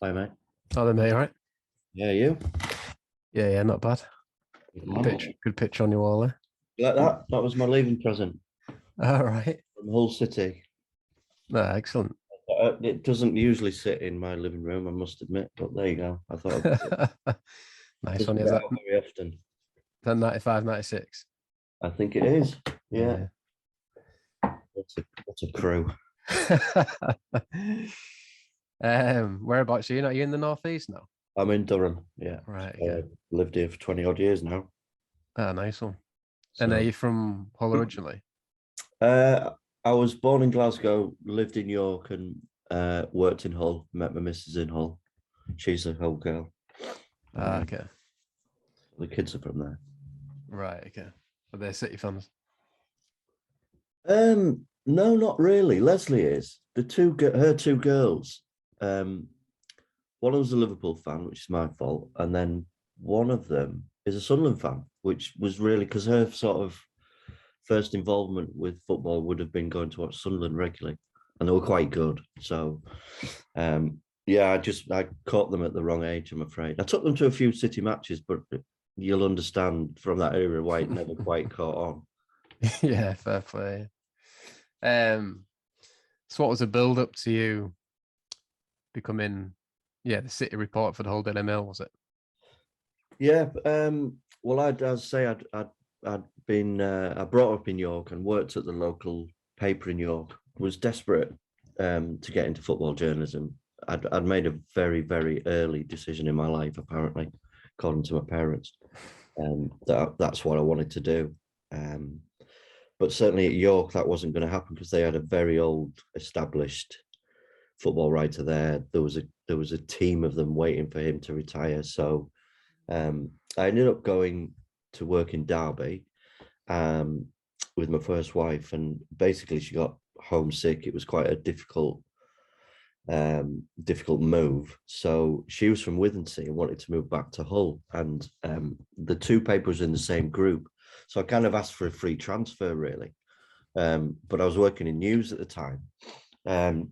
Hi, mate. Oh, then, mate, all right? Yeah, you? Yeah, not bad. Good Good man. pitch, good pitch on your wall there. You like that? That was my leaving present All right. from Hull City. No, excellent. It doesn't usually sit in my living room, I must admit, but there you go. I thought it Nice one. doesn't Is get that out very often. 95, 96? I think it is. Yeah. Yeah. What's a crew? Whereabouts are you? Are you in the northeast now? I'm in Durham. Yeah. Right. So Okay. I've lived here for 20 odd years now. Ah, nice one. And are So you from Hull originally? uh, I was born in Glasgow, lived in York, and worked in Hull. Met my missus in Hull. She's a Hull girl. Okay. The kids are from there. Right. Okay. Are they City fans? No, not really. Leslie is her two girls. One was a Liverpool fan, which is my fault, and then one of them is a Sunderland fan, which was really because her sort of first involvement with football would have been going to watch Sunderland regularly, and they were quite good. So, yeah, I caught them at the wrong age, I'm afraid. I took them to a few City matches, but you'll understand from that era why it never quite caught on. Yeah, fair play. So what was the build up to you becoming, the City reporter for the whole Daily Mail, was it? Yeah, well, I'd been I brought up in York and worked at the local paper in York. Was desperate to get into football journalism. I'd made a very very early decision in my life, apparently, according to my parents, that's what I wanted to do. But certainly at York, that wasn't going to happen because they had a very old, established football writer there. There was a team of them waiting for him to retire. So I ended up going to work in Derby with my first wife, and basically she got homesick. It was quite a difficult move. So she was from Withensea and wanted to move back to Hull, and the two papers were in the same group. So I kind of asked for a free transfer, really. But I was working in news at the time. And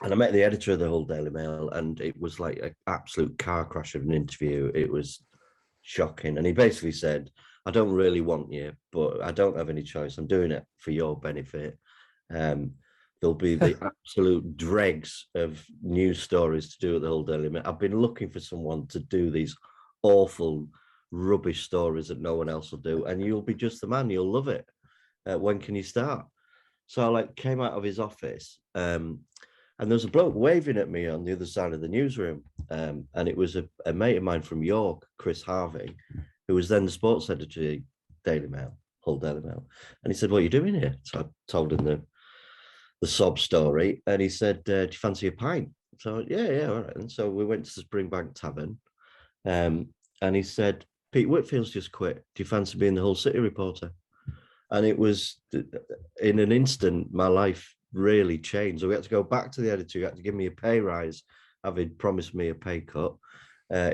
I met the editor of the Hull Daily Mail, and it was like an absolute car crash of an interview. It was shocking. And he basically said, I don't really want you, but I don't have any choice. I'm doing it for your benefit. There'll be the absolute dregs of news stories to do at the Hull Daily Mail. I've been looking for someone to do these awful, rubbish stories that no one else will do, and you'll be just the man. You'll love it. When can you start? So I came out of his office, and there was a bloke waving at me on the other side of the newsroom. And it was a mate of mine from York, Chris Harvey, who was then the sports editor of Daily Mail, Hull Daily Mail. And he said, what are you doing here? So I told him the sob story. And he said, do you fancy a pint? So yeah, all right. And so we went to the Springbank Tavern. And he said, Pete Whitfield's just quit. Do you fancy being the Hull City reporter? And it was, in an instant, my life really changed. So we had to go back to the editor. He had to give me a pay rise, having promised me a pay cut.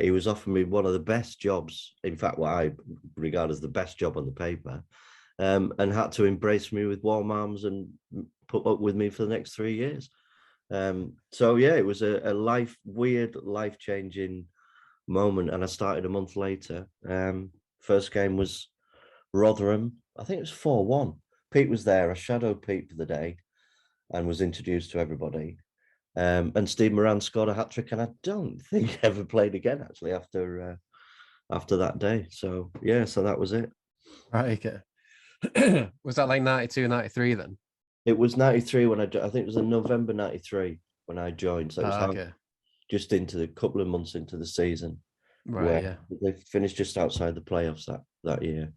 He was offering me one of the best jobs, in fact, what I regard as the best job on the paper, and had to embrace me with warm arms and put up with me for the next 3 years. So yeah, it was a weird, life-changing moment. And I started a month later. First game was Rotherham. I think it was 4-1. Pete was there. I shadowed Pete for the day and was introduced to everybody. And Steve Moran scored a hat-trick, and I don't think he ever played again, actually, after that day. So yeah, so that was it. Right. Okay. Was that like 92, 93 then? It was 93 when I think it was in November 93 when I joined. So it was Okay. just into the couple of months into the season, Right. where Yeah. they finished just outside the playoffs that year.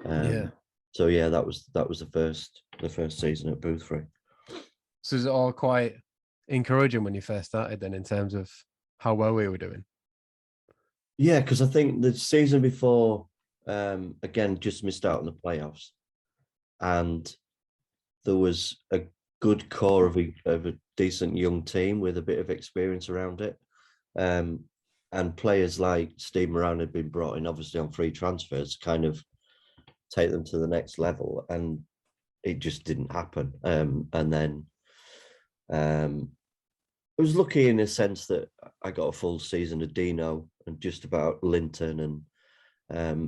Yeah. So yeah, that was the first season at Boothferry. So is it all quite encouraging when you first started then in terms of how well we were doing? Yeah, because I think the season before, again, just missed out on the playoffs, and there was a good core of a decent young team with a bit of experience around it, and players like Steve Moran had been brought in, obviously on free transfers, kind of take them to the next level, and it just didn't happen. And then I was lucky in a sense that I got a full season of Deano and just about Linton, and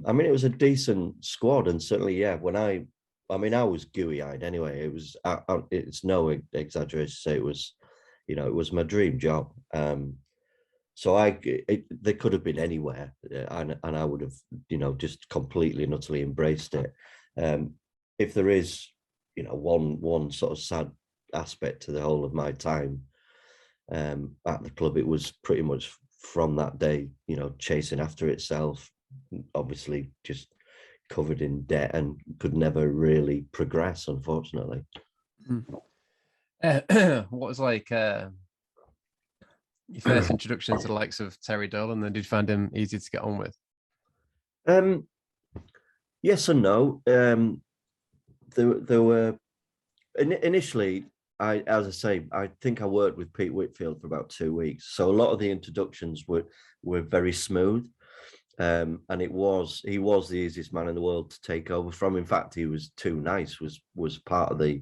I mean it was a decent squad, and certainly I was gooey-eyed anyway. It's no exaggeration to say it was, it was my dream job. So they could have been anywhere, and I would have, just completely and utterly embraced it. If there is, one sort of sad aspect to the whole of my time at the club, it was pretty much from that day, chasing after itself, obviously just covered in debt and could never really progress, unfortunately. What was like your first introduction to the likes of Terry Dolan? Then did you find him easy to get on with? Yes and no. There were initially, as I say, I think I worked with Pete Whitfield for about 2 weeks, so a lot of the introductions were very smooth. And he was the easiest man in the world to take over from. In fact, he was too nice, was part of the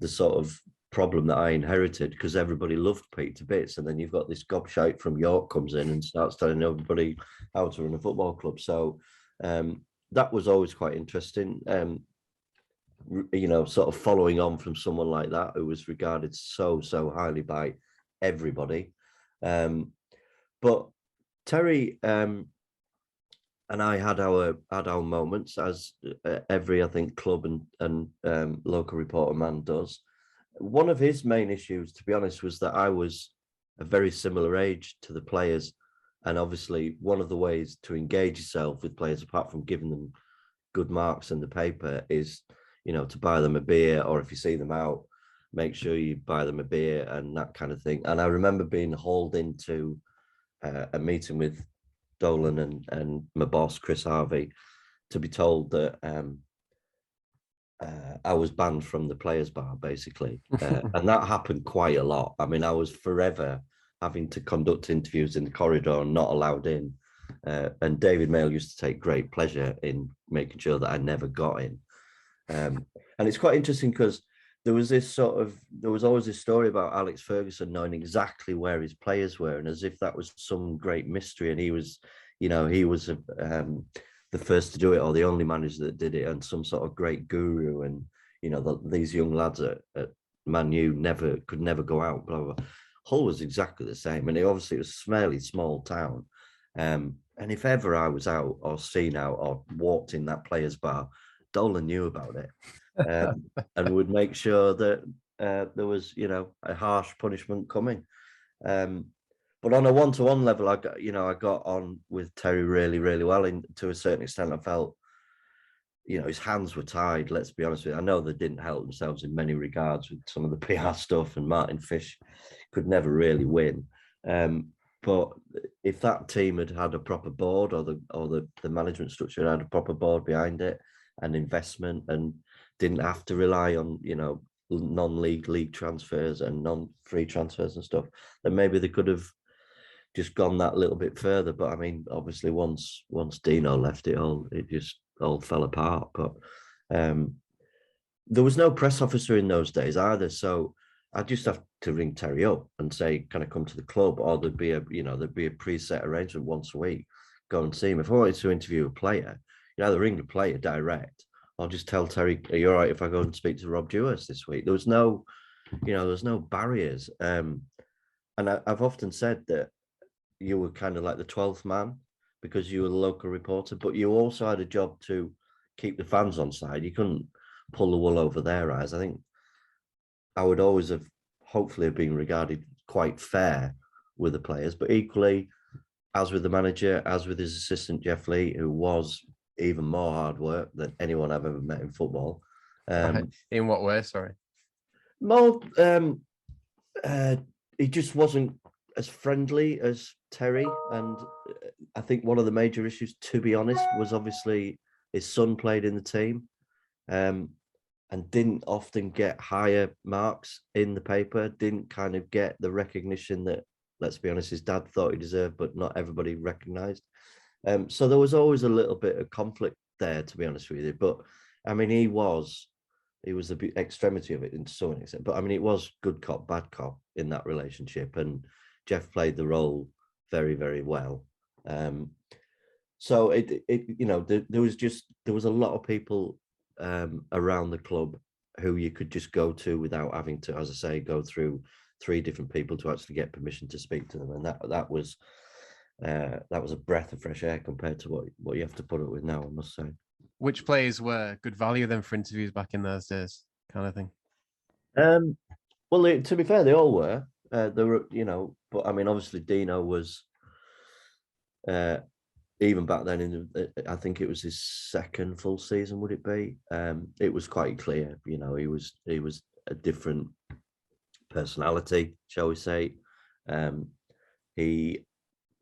sort of problem that I inherited, because everybody loved Pete to bits, and then you've got this gobshite from York comes in and starts telling everybody how to run a football club. So that was always quite interesting. Sort of following on from someone like that who was regarded so highly by everybody. But Terry and I had our moments, as every, I think, club and local reporter man does. One of his main issues, to be honest, was that I was a very similar age to the players, and obviously one of the ways to engage yourself with players, apart from giving them good marks in the paper, is to buy them a beer, or if you see them out, make sure you buy them a beer and that kind of thing. And I remember being hauled into a meeting with Dolan and my boss, Chris Harvey, to be told that I was banned from the players' bar, basically. And that happened quite a lot. I mean, I was forever having to conduct interviews in the corridor and not allowed in. And David Mail used to take great pleasure in making sure that I never got in. And it's quite interesting because there was always this story about Alex Ferguson knowing exactly where his players were, and as if that was some great mystery. And he was the first to do it, or the only manager that did it, and some sort of great guru. And these young lads at Man U could never go out. Blah, blah, blah. Hull was exactly the same, and it was a smelly small town. And if ever I was out or seen out or walked in that players' bar, Dolan knew about it, and would make sure that there was, a harsh punishment coming. But on a one-to-one level, I got on with Terry really, really well. And to a certain extent, I felt, his hands were tied. Let's be honest with you. I know they didn't help themselves in many regards with some of the PR stuff, and Martin Fish could never really win. But if that team had had a proper board, or the management structure had a proper board behind it, and investment, and didn't have to rely on, league transfers and non-free transfers and stuff, then maybe they could have just gone that little bit further. But I mean, obviously once Deano left, it just all fell apart. But there was no press officer in those days either, so I just have to ring Terry up and say, can I come to the club? Or there'd be a preset arrangement once a week, go and see him. If I wanted to interview a player, either ring the player direct, or just tell Terry, are you all right if I go and speak to Rob Dewhurst this week? There was no barriers. And I've often said that you were kind of like the 12th man, because you were the local reporter, but you also had a job to keep the fans on side. You couldn't pull the wool over their eyes. I think I would always have hopefully been regarded quite fair with the players, but equally, as with the manager, as with his assistant Jeff Lee, who was even more hard work than anyone I've ever met in football. In what way? Sorry. More, he just wasn't as friendly as Terry, and I think one of the major issues, to be honest, was obviously his son played in the team, and didn't often get higher marks in the paper, didn't kind of get the recognition that, let's be honest, his dad thought he deserved, but not everybody recognised. So there was always a little bit of conflict there, to be honest with you. But I mean, he was He was the extremity of it in some extent. But I mean, it was good cop, bad cop in that relationship, and Jeff played the role very, very well. So there was a lot of people around the club who you could just go to without having to, as I say, go through 3 different people to actually get permission to speak to them, and that was a breath of fresh air compared to what you have to put up with now, I must say. Which players were good value then for interviews back in those days, kind of thing? Well, to be fair, they all were. They were, but I mean, obviously, Deano was. Even back then, I think it was his 2nd full season. Would it be? It was quite clear, he was a different personality, shall we say. He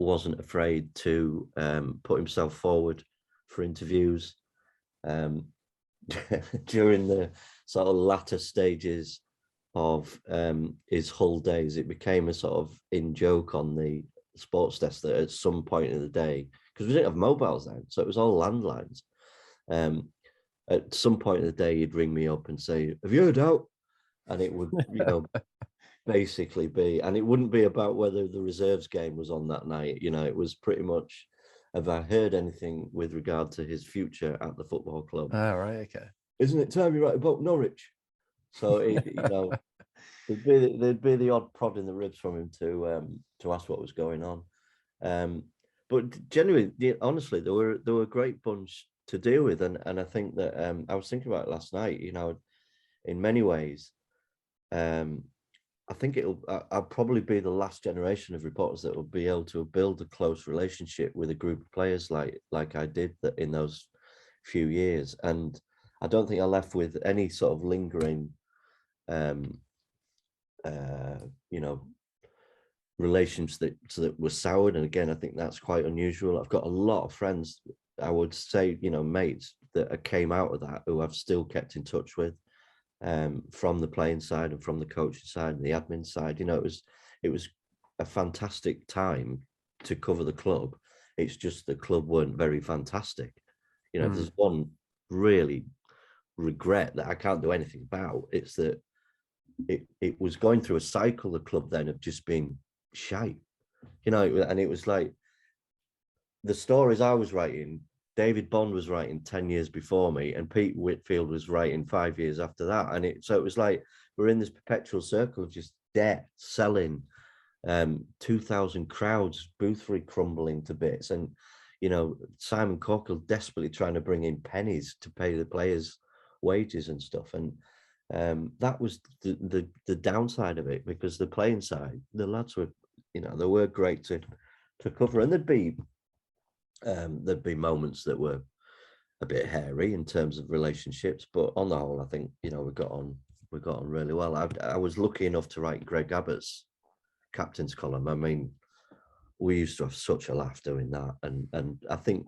wasn't afraid to put himself forward for interviews. During the sort of latter stages of his Hull days, it became a sort of in joke on the sports desk that at some point in the day, because we didn't have mobiles then, so it was all landlines. At some point in the day, he'd ring me up and say, "Have you heard out?" And it would, basically be, and it wouldn't be about whether the reserves game was on that night. It was pretty much, have I heard anything with regard to his future at the football club? Oh, right, okay. Isn't it time you write about Norwich? So there'd be the odd prod in the ribs from him to ask what was going on. But genuinely, honestly, they were a great bunch to deal with, and I think that I was thinking about it last night. In many ways, I think I'll probably be the last generation of reporters that will be able to build a close relationship with a group of players like I did that in those few years, and I don't think I left with any sort of lingering relations that were soured. And again, I think that's quite unusual. I've got a lot of friends, I would say, mates that came out of that who I've still kept in touch with, from the playing side and from the coaching side and the admin side. It was a fantastic time to cover the club. It's just the club weren't very fantastic. If there's one really regret that I can't do anything about, it's that it was going through a cycle, the club then, of just being shite, and it was like the stories I was writing, David Bond was writing 10 years before me, and Pete Whitfield was writing 5 years after that. And it was like we're in this perpetual circle of just debt, selling, 2,000 crowds, Boothferry crumbling to bits, and Simon Corkle desperately trying to bring in pennies to pay the players' wages and stuff. And that was the downside of it, because the playing side, the lads were, they were great to cover, and there'd be moments that were a bit hairy in terms of relationships, but on the whole, I think we got on really well. I was lucky enough to write Greg Abbott's captain's column. I mean, we used to have such a laugh doing that, and I think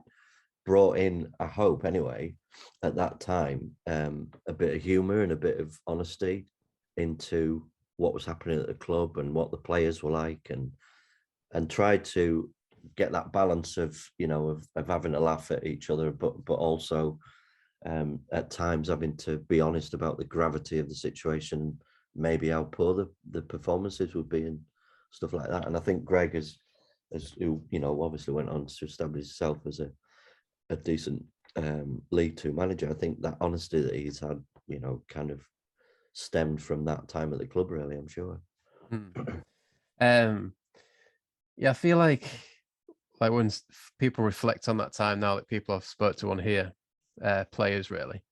brought in, I hope anyway, at that time, a bit of humour and a bit of honesty into what was happening at the club and what the players were like, and tried to get that balance of of having a laugh at each other, but also at times having to be honest about the gravity of the situation, maybe how poor the performances would be and stuff like that. And I think Greg has who obviously went on to establish himself as a decent League Two manager. I think that honesty that he's had, kind of stemmed from that time at the club, really, I'm sure. Yeah, I feel like when people reflect on that time now, that people I've spoke to on here, players really,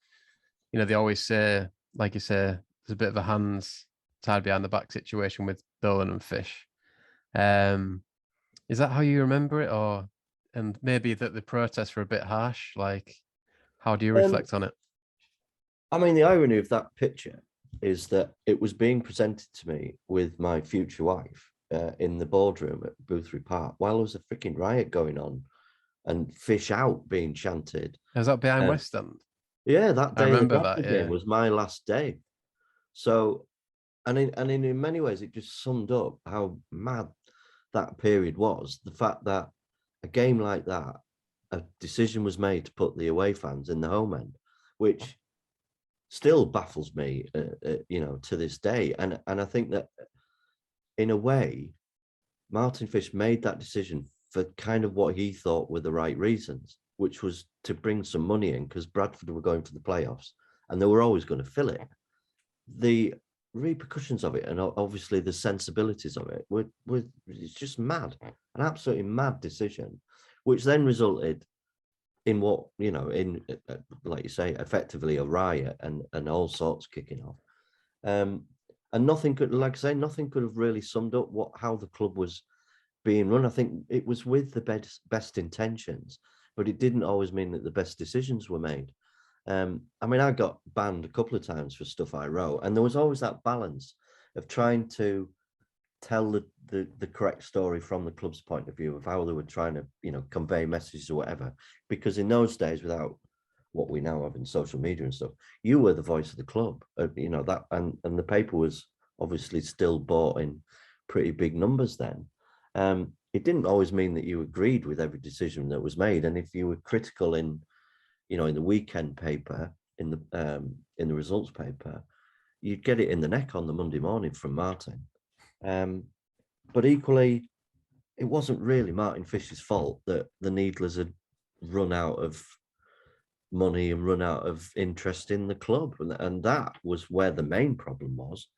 they always say, like you say, there's a bit of a hands tied behind the back situation with Dolan and Fish. Is that how you remember it, and maybe that the protests were a bit harsh? Like, how do you reflect on it? I mean, the irony of that picture is that it was being presented to me with my future wife in the boardroom at Boothferry Park while there was a freaking riot going on and Fish out being chanted. Is that behind West End? Yeah, that day. I remember that game was my last day. So, and in many ways, it just summed up how mad that period was. The fact that a game like that, a decision was made to put the away fans in the home end, which still baffles me, you know, to this day. And I think that in a way, Martin Fish made that decision for kind of what he thought were the right reasons, which was to bring some money in because Bradford were going for the playoffs and they were always going to fill it. The repercussions of it and obviously the sensibilities of it were it's just mad, an absolutely mad decision, which then resulted in what, you know, in like you say, effectively a riot and all sorts kicking off. And nothing could, like I say, nothing could have really summed up how the club was being run. I think it was with the best intentions, but it didn't always mean that the best decisions were made. I mean, I got banned a couple of times for stuff I wrote, and there was always that balance of trying to tell the correct story from the club's point of view of how they were trying to, you know, convey messages or whatever. Because in those days, without what we now have in social media and stuff, you were the voice of the club, you know, that, and the paper was obviously still bought in pretty big numbers then. It didn't always mean that you agreed with every decision that was made, and if you were critical in, you know, in the weekend paper, in the results paper, you'd get it in the neck on the Monday morning from Martin. But equally, it wasn't really Martin Fish's fault that the Needlers had run out of money and run out of interest in the club, and that was where the main problem was.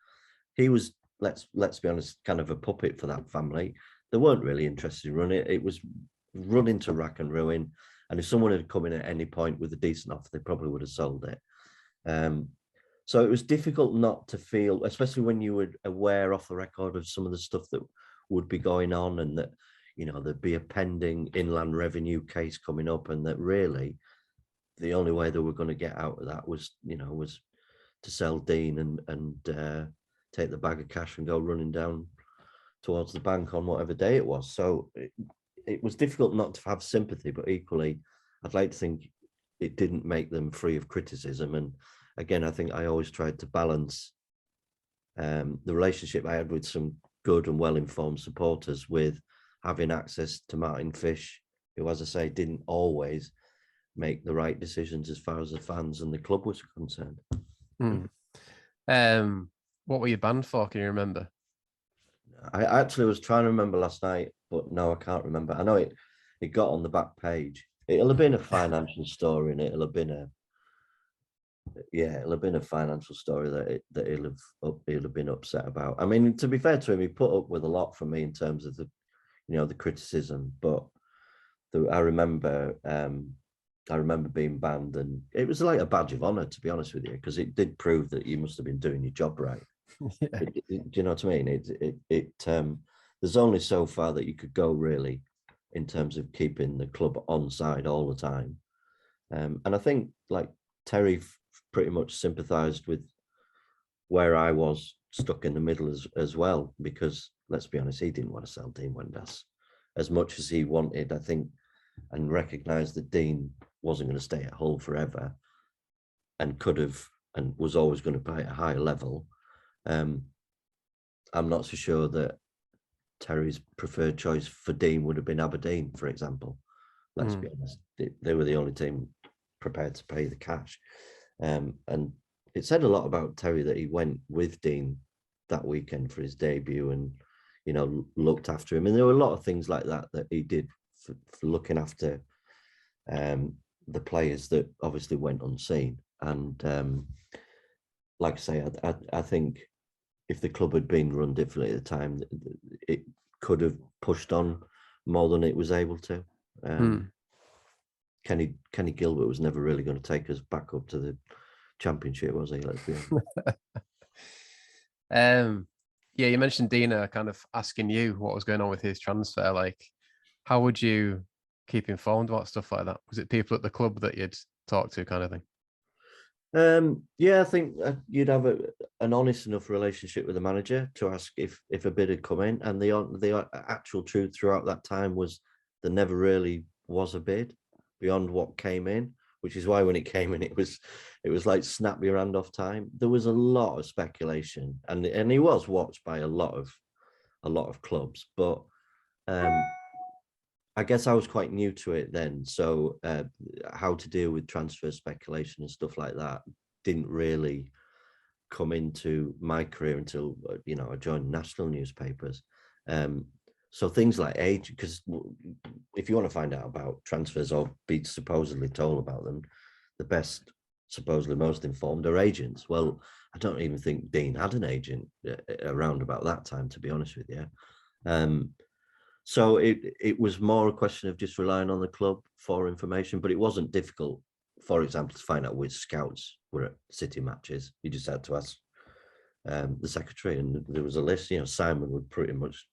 He was, let's be honest, kind of a puppet for that family. They weren't really interested in running it. It was run into rack and ruin. And if someone had come in at any point with a decent offer, they probably would have sold it. So it was difficult not to feel, especially when you were aware off the record of some of the stuff that would be going on, and that, you know, there'd be a pending inland revenue case coming up, and that really the only way they were going to get out of that was, you know, was to sell Dean and take the bag of cash and go running down towards the bank on whatever day it was. So it was difficult not to have sympathy, but equally, I'd like to think it didn't make them free of criticism. And again, I think I always tried to balance the relationship I had with some good and well-informed supporters with having access to Martin Fish, who, as I say, didn't always make the right decisions as far as the fans and the club was concerned. What were you banned for? Can you remember? I actually was trying to remember last night, but no, I can't remember. I know it got on the back page. It'll have been a financial story, and it'll have been a financial story that he'll have been upset about. I mean, to be fair to him, he put up with a lot from me in terms of the, you know, the criticism. But I remember being banned, and it was like a badge of honor, to be honest with you, because it did prove that you must have been doing your job right. Yeah. Do you know what I mean? There's only so far that you could go, really, in terms of keeping the club on side all the time. And I think, like, Terry pretty much sympathized with where I was stuck in the middle as well, because let's be honest, he didn't want to sell Dean Wendas as much as he wanted, I think, and recognized that Dean wasn't going to stay at Hull forever and could have, and was always going to play at a higher level. I'm not so sure that Terry's preferred choice for Dean would have been Aberdeen, for example. Let's be honest, they were the only team prepared to pay the cash. And it said a lot about Terry that he went with Dean that weekend for his debut and, you know, looked after him. And there were a lot of things like that he did for looking after the players that obviously went unseen. And like I say, I think if the club had been run differently at the time, it could have pushed on more than it was able to. Kenny Gilbert was never really going to take us back up to the Championship, was he? Let's be honest. Yeah, you mentioned Deano kind of asking you what was going on with his transfer. Like, how would you keep informed about stuff like that? Was it people at the club that you'd talk to, kind of thing? Yeah, I think you'd have an honest enough relationship with the manager to ask if a bid had come in, and the actual truth throughout that time was there never really was a bid beyond what came in, which is why when it came in, it was like snap your hand off time. There was a lot of speculation, and he was watched by a lot of clubs, but I guess I was quite new to it then, so how to deal with transfer speculation and stuff like that didn't really come into my career until I joined national newspapers. So things like age, because if you want to find out about transfers or be supposedly told about them, the best, supposedly most informed are agents. Well, I don't even think Dean had an agent around about that time, to be honest with you. So it was more a question of just relying on the club for information, but it wasn't difficult, for example, to find out which scouts were at City matches. You just had to ask the secretary, and there was a list. Simon would pretty much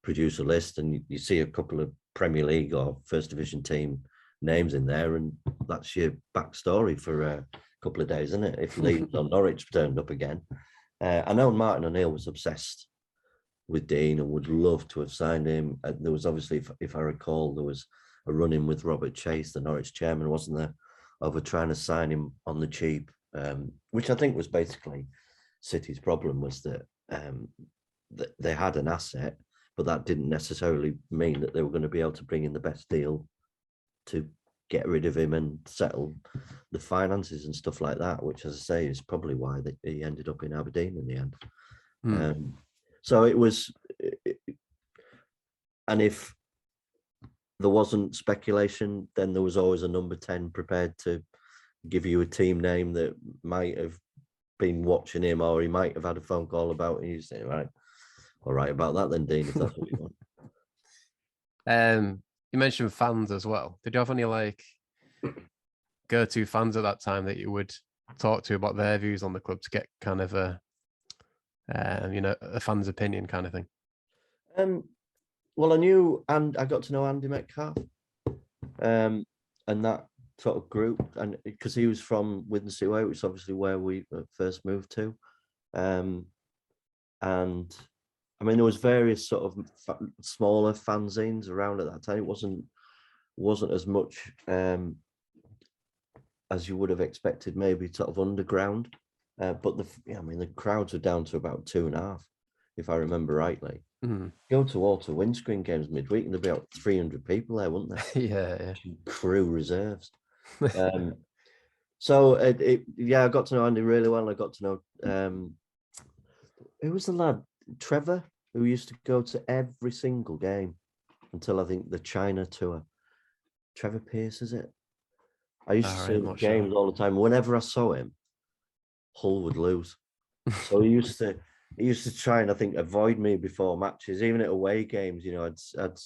produce a list, and you see a couple of Premier League or First Division team names in there, and that's your backstory for a couple of days, isn't it? If Leeds or Norwich turned up again. I know Martin O'Neill was obsessed with Dean and would love to have signed him. There was obviously, if I recall, there was a run-in with Robert Chase, the Norwich chairman, wasn't there, over trying to sign him on the cheap, which I think was basically City's problem, was that they had an asset, but that didn't necessarily mean that they were going to be able to bring in the best deal to get rid of him and settle the finances and stuff like that, which, as I say, is probably why he ended up in Aberdeen in the end. So it was, and if there wasn't speculation, then there was always a number 10 prepared to give you a team name that might have been watching him, or he might have had a phone call about it. You say, right, all right about that then, Dean, if that's what you want. You mentioned fans as well. Did you have any go-to fans at that time that you would talk to about their views on the club to get kind of a fan's opinion kind of thing? Well, I knew, and I got to know Andy Metcalf, and that sort of group, and because he was from Withensea Way, which is obviously where we first moved to, and I mean there was various sort of smaller fanzines around at that time. It wasn't as much as you would have expected, maybe sort of underground. But the crowds were down to about 2.5, if I remember rightly. Go to Walter windscreen games midweek, and there'd be about 300 people there, wouldn't there? Yeah. Crew reserves. So I got to know Andy really well. I got to know who was the lad, Trevor, who used to go to every single game until I think the China tour. Trevor Pierce, is it? I used to see him games all the time. Whenever I saw him, Hull would lose. So he used to try and, I think, avoid me before matches, even at away games. I'd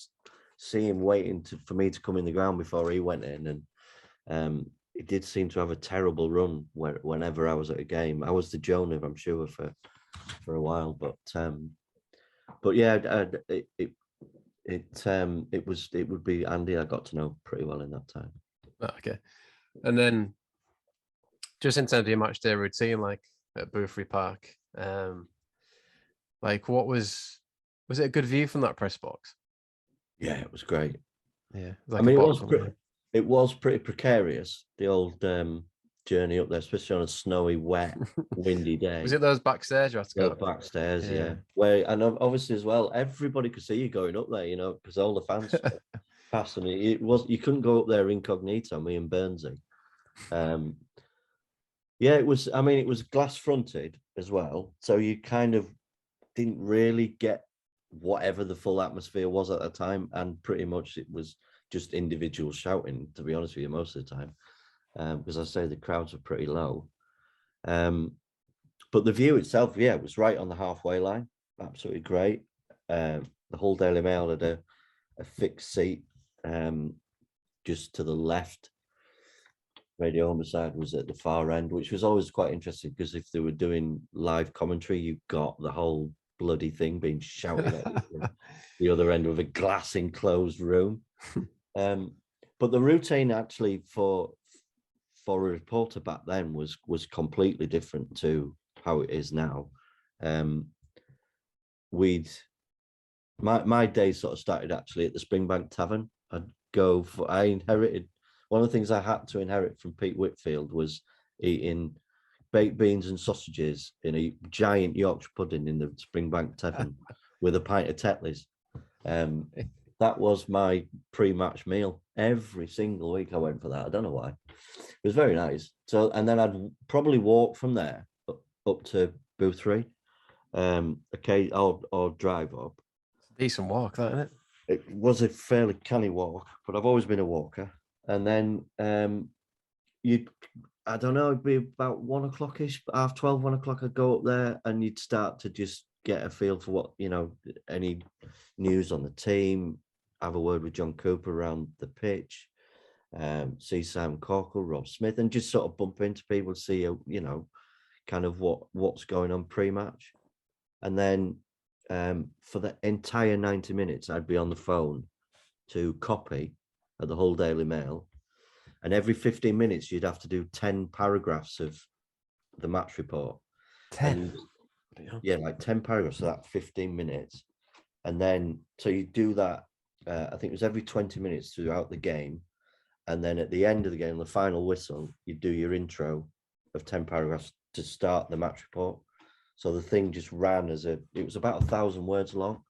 see him waiting for me to come in the ground before he went in, and he did seem to have a terrible run whenever I was at a game. I was the Jonah, I'm sure, for a while, but yeah, it would be Andy I got to know pretty well in that time. Okay, and then just in terms of your match day routine, like at Boothferry Park, what was it a good view from that press box? Yeah, it was great. Yeah, it was pretty precarious, the old journey up there, especially on a snowy, wet, windy day. Was it those backstairs you had to go? Backstairs, yeah. And obviously as well, everybody could see you going up there, because all the fans passed, and you couldn't go up there incognito, me and Burnsy. Yeah, it was. I mean, it was glass fronted as well, so you kind of didn't really get whatever the full atmosphere was at that time, and pretty much it was just individuals shouting, to be honest with you, most of the time, because I say the crowds were pretty low. But the view itself, yeah, it was right on the halfway line, absolutely great. The Hull Daily Mail had a fixed seat just to the left. Radio Homicide was at the far end, which was always quite interesting, because if they were doing live commentary, you got the whole bloody thing being shouted at the other end of a glass enclosed room. But the routine actually for a reporter back then was completely different to how it is now. My day sort of started actually at the Springbank Tavern. I inherited one of the things I had to inherit from Pete Whitfield was eating baked beans and sausages in a giant Yorkshire pudding in the Springbank Tavern with a pint of Tetleys. That was my pre-match meal. Every single week I went for that. I don't know why. was very nice. So, and then I'd probably walk from there up to Boothferry, okay, or drive up. Decent walk, that, isn't it? It was a fairly canny walk, but I've always been a walker. And then I don't know, it'd be about 1 o'clock-ish, 12:30, 1 o'clock, I'd go up there and you'd start to just get a feel for what, any news on the team, have a word with John Cooper around the pitch, see Sam Corkle, Rob Smith, and just sort of bump into people, see, kind of what's going on pre-match. And then for the entire 90 minutes, I'd be on the phone to copy at the Hull Daily Mail. And every 15 minutes, you'd have to do 10 paragraphs of the match report. 10? Yeah, like 10 paragraphs, so that's 15 minutes. And then, so you do that, I think it was every 20 minutes throughout the game. And then at the end of the game, the final whistle, you do your intro of 10 paragraphs to start the match report. So the thing just ran it was about 1,000 words long.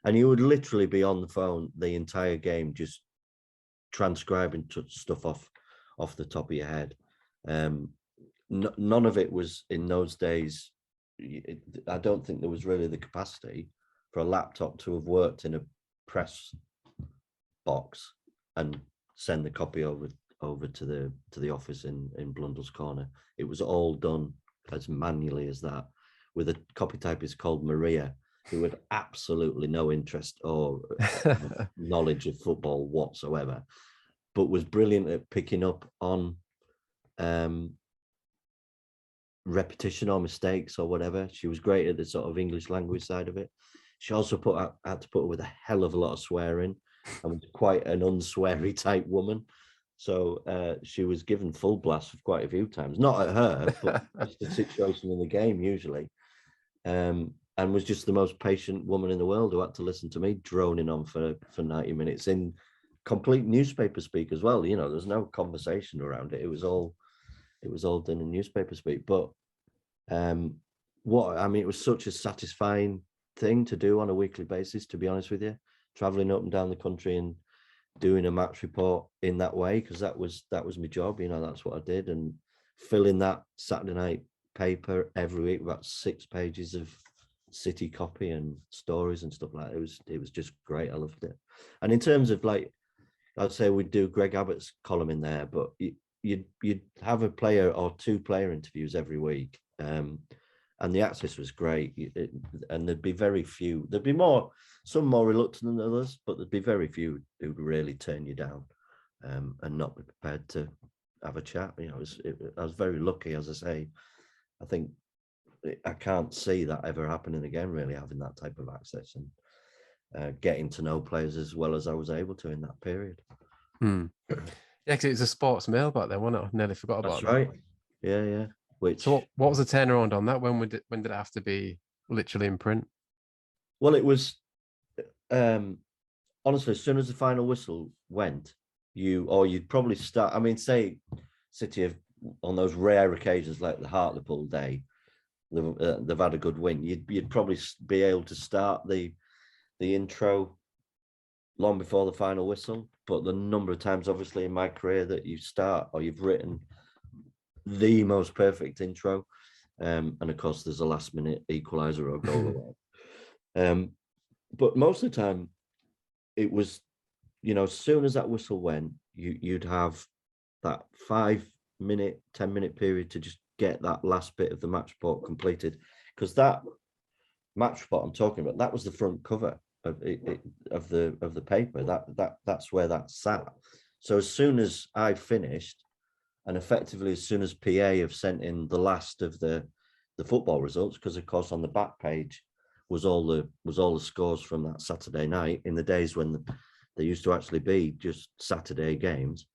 And you would literally be on the phone the entire game, just transcribing stuff off the top of your head. None of it was in those days. I don't think there was really the capacity for a laptop to have worked in a press box and send the copy over to the office in Blundell's Corner. It was all done as manually as that, with a copy typist called Maria, who had absolutely no interest or knowledge of football whatsoever, but was brilliant at picking up on repetition or mistakes or whatever. She was great at the sort of English language side of it. She also had to put up with a hell of a lot of swearing, and was quite an unsweary type woman. So she was given full blast quite a few times, not at her, but just the situation in the game usually. And was just the most patient woman in the world, who had to listen to me droning on for 90 minutes in complete newspaper speak as well. There's no conversation around it. It was all done in newspaper speak. But it was such a satisfying thing to do on a weekly basis, to be honest with you, traveling up and down the country and doing a match report in that way, because that was my job. That's what I did, and filling that Saturday night paper every week, about 6 pages of city copy and stories and stuff like that. It was just great. I loved it. And in terms of, like, I'd say we'd do Greg Abbott's column in there, but you'd have a player or 2 player interviews every week, and the access was great. And there'd be very few. There'd be some more reluctant than others, but there'd be very few who'd really turn you down and not be prepared to have a chat. I was very lucky, as I say. I think I can't see that ever happening again, really, having that type of access and getting to know players as well as I was able to in that period. Yeah, because it was a sports mail back then, wasn't it? I nearly forgot about that. That's right. Yeah. So what was the turnaround on that? When did it have to be literally in print? Well, it was honestly, as soon as the final whistle went, you'd probably start. I mean, say City have, on those rare occasions like the Hartlepool day, they've had a good win. You'd probably be able to start the intro long before the final whistle. But the number of times, obviously, in my career that you start or you've written the most perfect intro, and of course there's a last minute equalizer or goal away. But most of the time it was, as soon as that whistle went, you'd have that 5-minute, 10-minute period to just get that last bit of the match report completed, because that match report I'm talking about, that was the front cover of the paper. That's where that sat. So as soon as I finished, and effectively as soon as PA have sent in the last of the football results, because of course on the back page was all the scores from that Saturday night, in the days when there used to actually be just Saturday games.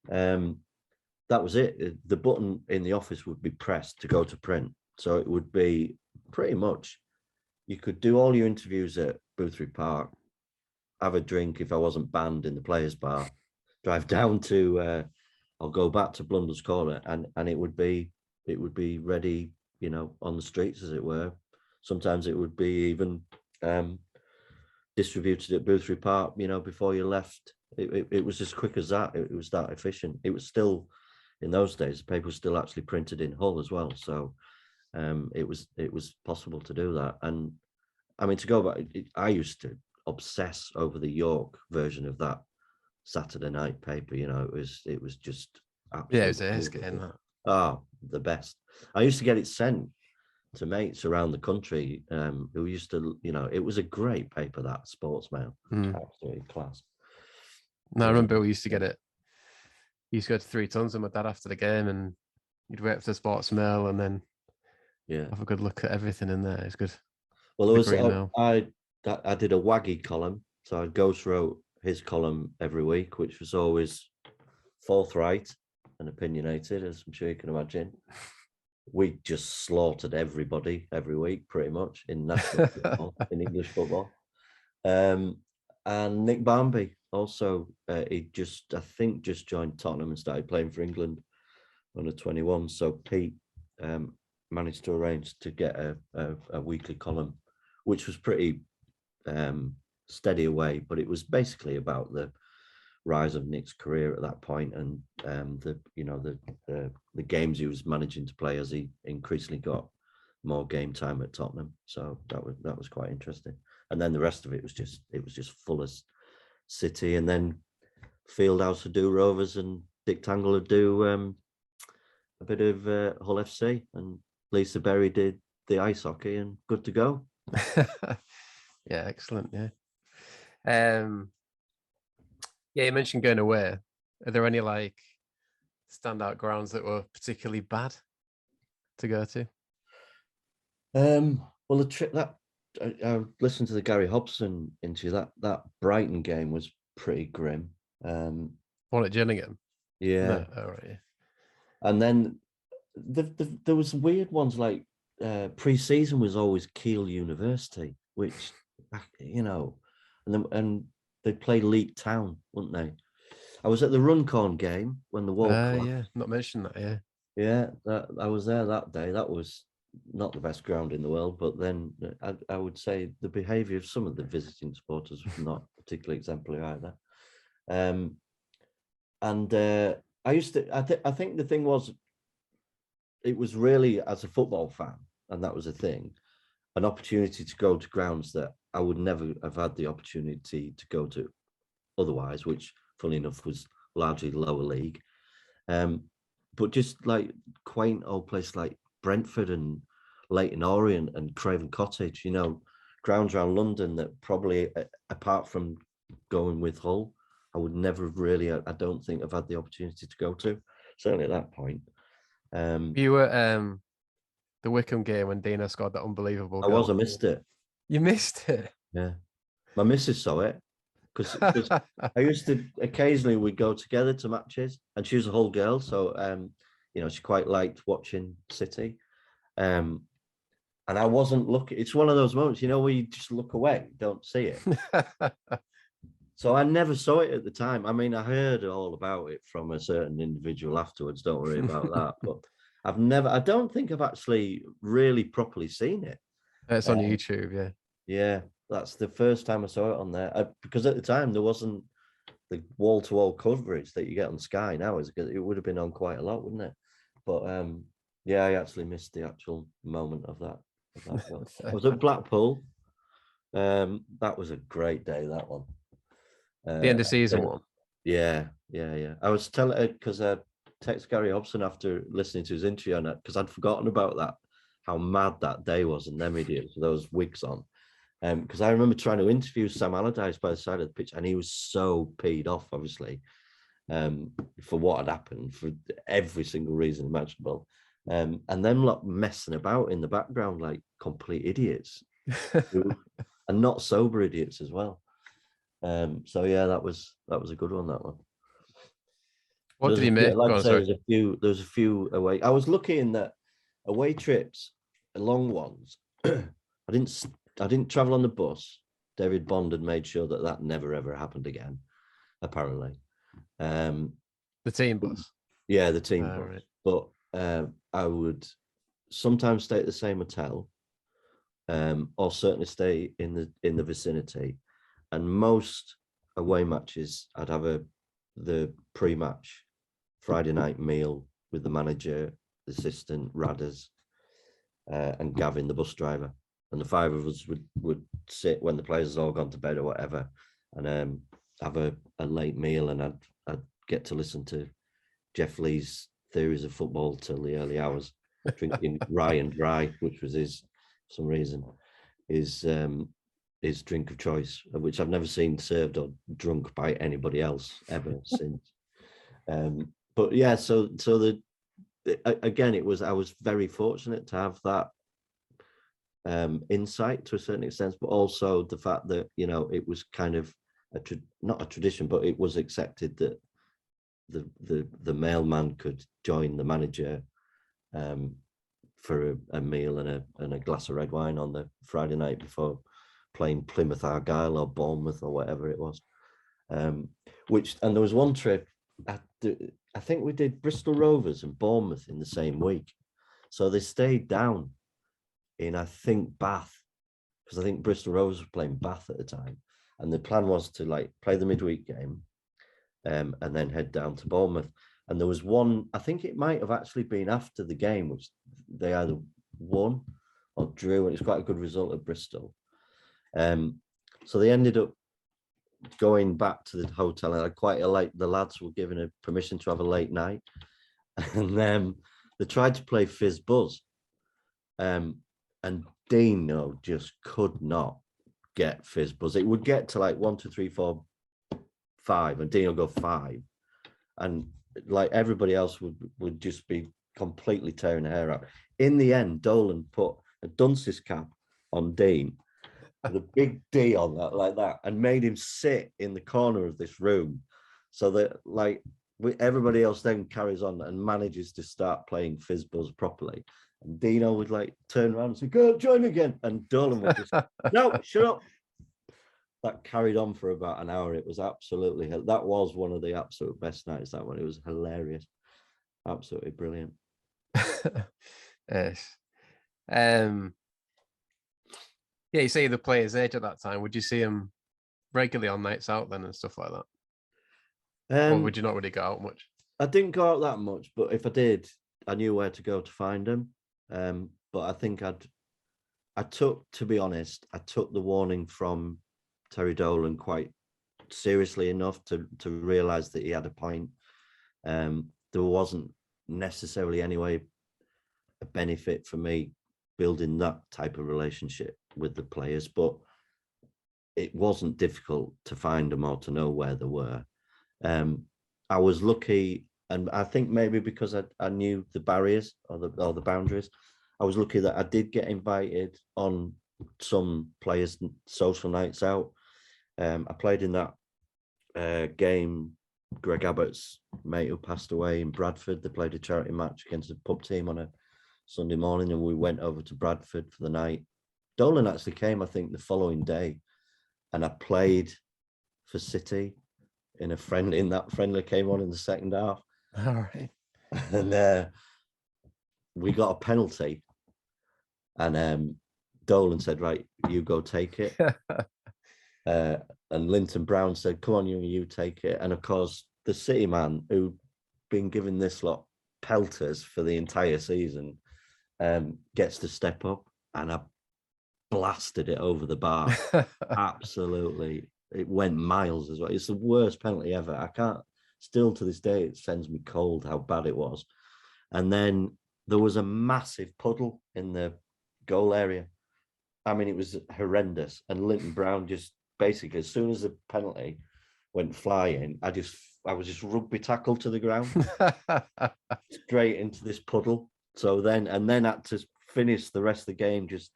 That was it. The button in the office would be pressed to go to print. So it would be pretty much, you could do all your interviews at Boothferry Park, have a drink if I wasn't banned in the players' bar, drive down to, I'll go back to Blundell's Corner, and it would be ready, on the streets, as it were. Sometimes it would be even distributed at Boothferry Park, before you left. It was as quick as that. It was that efficient. It was still in those days, the paper was still actually printed in Hull as well. So it was possible to do that. And I mean, to go back, I used to obsess over the York version of that Saturday night paper. You know, it was just absolutely. Yeah, it was ace getting that. Oh, the best. I used to get it sent to mates around the country who used to, you know, it was a great paper, that Sports Mail. Absolutely class. No, I remember we used to get it. You used to go to 3 Tons with my dad after the game, and you'd wait for the Sports Mail and then have a good look at everything in there. It's good. Well, there was I did a Waggy column, so I ghost wrote his column every week, which was always forthright and opinionated, as I'm sure you can imagine. We just slaughtered everybody every week, pretty much, in national football, in English football. And Nick Barmby also, he I think just joined Tottenham and started playing for England under 21. So Pete managed to arrange to get a weekly column, which was pretty steady away, but it was basically about the rise of Nick's career at that point, and the games he was managing to play as he increasingly got more game time at Tottenham. So that was quite interesting. And then the rest of it was just full of City, and then Fieldhouse would do Rovers, and Dick Tangle would do a bit of Hull FC, and Lisa Berry did the ice hockey, and good to go. Yeah, excellent. Yeah. Yeah, you mentioned going away. Are there any like standout grounds that were particularly bad to go to? Well, the trip that I listened to the Gary Hobson interview, that Brighton game was pretty grim. One at Gillingham. Yeah. No, all right. Yeah. And then there was weird ones like pre-season was always Keele University, which, you know, and they played Leek Town, wouldn't they? I was at the Runcorn game when the wall collapsed. Yeah, not mentioned that. Yeah. Yeah, I was there that day. That was not the best ground in the world, but then I would say the behaviour of some of the visiting supporters was not particularly exemplary either. I think the thing was, it was really, as a football fan, and that was a thing, an opportunity to go to grounds that I would never have had the opportunity to go to otherwise, which, funny enough, was largely lower league. But just like quaint old places like Brentford and Leyton Orient and Craven Cottage, you know, grounds around London that probably, apart from going with Hull, I would never really, I don't think I've had the opportunity to go to, certainly at that point. You were the Wickham game when Deano scored that unbelievable goal. I missed it. You missed it? Yeah. My missus saw it, because I used to, occasionally we'd go together to matches, and she was a Hull girl, so you know, she quite liked watching City. And I wasn't looking. It's one of those moments, you know, where you just look away, don't see it. So I never saw it at the time. I mean, I heard all about it from a certain individual afterwards. Don't worry about that. But I don't think I've actually really properly seen it. It's on YouTube, yeah. Yeah, that's the first time I saw it on there. Because at the time, there wasn't the wall-to-wall coverage that you get on Sky now. It would have been on quite a lot, wouldn't it? But yeah, I actually missed the actual moment of that. I was at Blackpool. That was a great day, that one. The end of season one. Yeah. I was telling her, because I texted Gary Hobson after listening to his interview on it, because I'd forgotten about that, how mad that day was, and them idiots with those wigs on. Because I remember trying to interview Sam Allardyce by the side of the pitch, and he was so peed off, obviously, for what had happened, for every single reason imaginable. And them lot messing about in the background like complete idiots, and not sober idiots as well. So yeah, that was a good one. That one. What did he make? Like I say, there's a few away. I was lucky in that away trips, long ones. I didn't travel on the bus. David Bond had made sure that never ever happened again, apparently. The team bus. Yeah, the team bus. Right. But I would sometimes stay at the same hotel, or certainly stay in the vicinity. And most away matches, I'd have the pre-match Friday night meal with the manager, the assistant, Radders, and Gavin, the bus driver. And the five of us would sit when the players had all gone to bed or whatever, and have a late meal, and I'd get to listen to Jeff Lee's theories of football till the early hours, drinking rye and dry, which was his, for some reason, his drink of choice, which I've never seen served or drunk by anybody else ever since. But yeah, so again, I was very fortunate to have that insight to a certain extent, but also the fact that, you know, it was kind of not a tradition, but it was accepted that the mailman could join the manager for a meal and a glass of red wine on the Friday night before playing Plymouth Argyle or Bournemouth or whatever it was. And there was one trip, I think we did Bristol Rovers and Bournemouth in the same week. So they stayed down in, I think, Bath, because I think Bristol Rovers were playing Bath at the time. And the plan was to like play the midweek game and then head down to Bournemouth. And there was one, I think it might have actually been after the game, which they either won or drew, and it's quite a good result at Bristol. So they ended up going back to the hotel, and the lads were given a permission to have a late night, and they tried to play Fizz Buzz, and Deano just could not get Fizz Buzz. It would get to like 1, 2, 3, 4, 5, and Deano go 5, and like everybody else would just be completely tearing their hair out. In the end, Dolan put a dunce's cap on Dean, with a big D on that, like that, and made him sit in the corner of this room, so that like everybody else then carries on and manages to start playing Fizz Buzz properly. And Deano would like turn around and say, "Go join again," and Dolan would just, "No, shut up." That carried on for about an hour. It was absolutely, that was one of the absolute best nights, that one. It was hilarious. Absolutely brilliant. Yes. Yeah, you say the player's age at that time. Would you see him regularly on nights out then and stuff like that? Or would you not really go out much? I didn't go out that much, but if I did, I knew where to go to find him. But I think to be honest, I took the warning from Terry Dolan quite seriously enough to realise that he had a point. There wasn't necessarily anyway a benefit for me building that type of relationship with the players, but it wasn't difficult to find them or to know where they were. I was lucky, and I think maybe because I knew the barriers or the boundaries, I was lucky that I did get invited on some players' social nights out. I played in that game. Greg Abbott's mate who passed away in Bradford, they played a charity match against a pub team on a Sunday morning, and we went over to Bradford for the night. Dolan actually came, I think, the following day, and I played for City in that friendly came on in the second half. All right. And we got a penalty, and Dolan said, "Right, you go take it." And Linton Brown said, "Come on, you take it." And of course, the City man who'd been given this lot pelters for the entire season gets to step up, and I blasted it over the bar. Absolutely. It went miles as well. It's the worst penalty ever. I can't, still to this day, it sends me cold how bad it was. And then there was a massive puddle in the goal area. I mean, it was horrendous. And Linton Brown just basically, as soon as the penalty went flying, I was just rugby tackled to the ground, straight into this puddle. So then had to finish the rest of the game just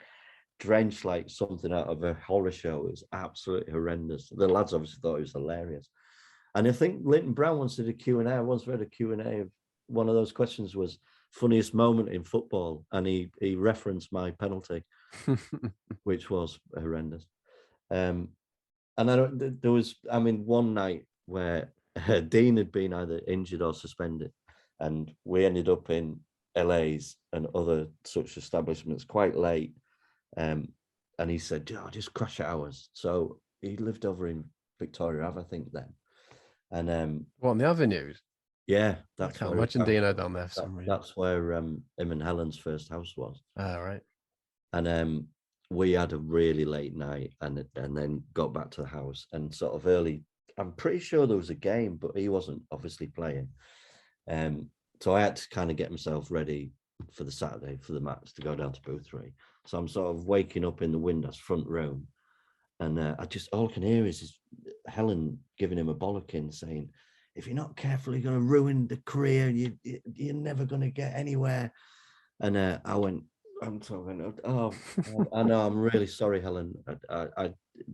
drenched like something out of a horror show. It was absolutely horrendous. The lads obviously thought it was hilarious. And I think Linton Brown once did a Q&A. I once read a Q&A of one of those questions was funniest moment in football. And he referenced my penalty, which was horrendous. And there was, one night where Dean had been either injured or suspended. And we ended up in LA's and other such establishments quite late. And he said, just crash at ours. So he lived over in Victoria Ave, I think, then. And what, on the avenues? Yeah, I can't imagine Deano down there for some reason. That's where him and Helen's first house was. Ah, right. And we had a really late night and then got back to the house and sort of early. I'm pretty sure there was a game, but he wasn't obviously playing. So I had to kind of get myself ready for the Saturday for the match to go down to Boothferry. So I'm sort of waking up in the Windows front room, and all I can hear is Helen giving him a bollocking, saying, "If you're not careful, you're going to ruin the career. You're never going to get anywhere." And I went, I'm talking. Oh, I know. I'm really sorry, Helen.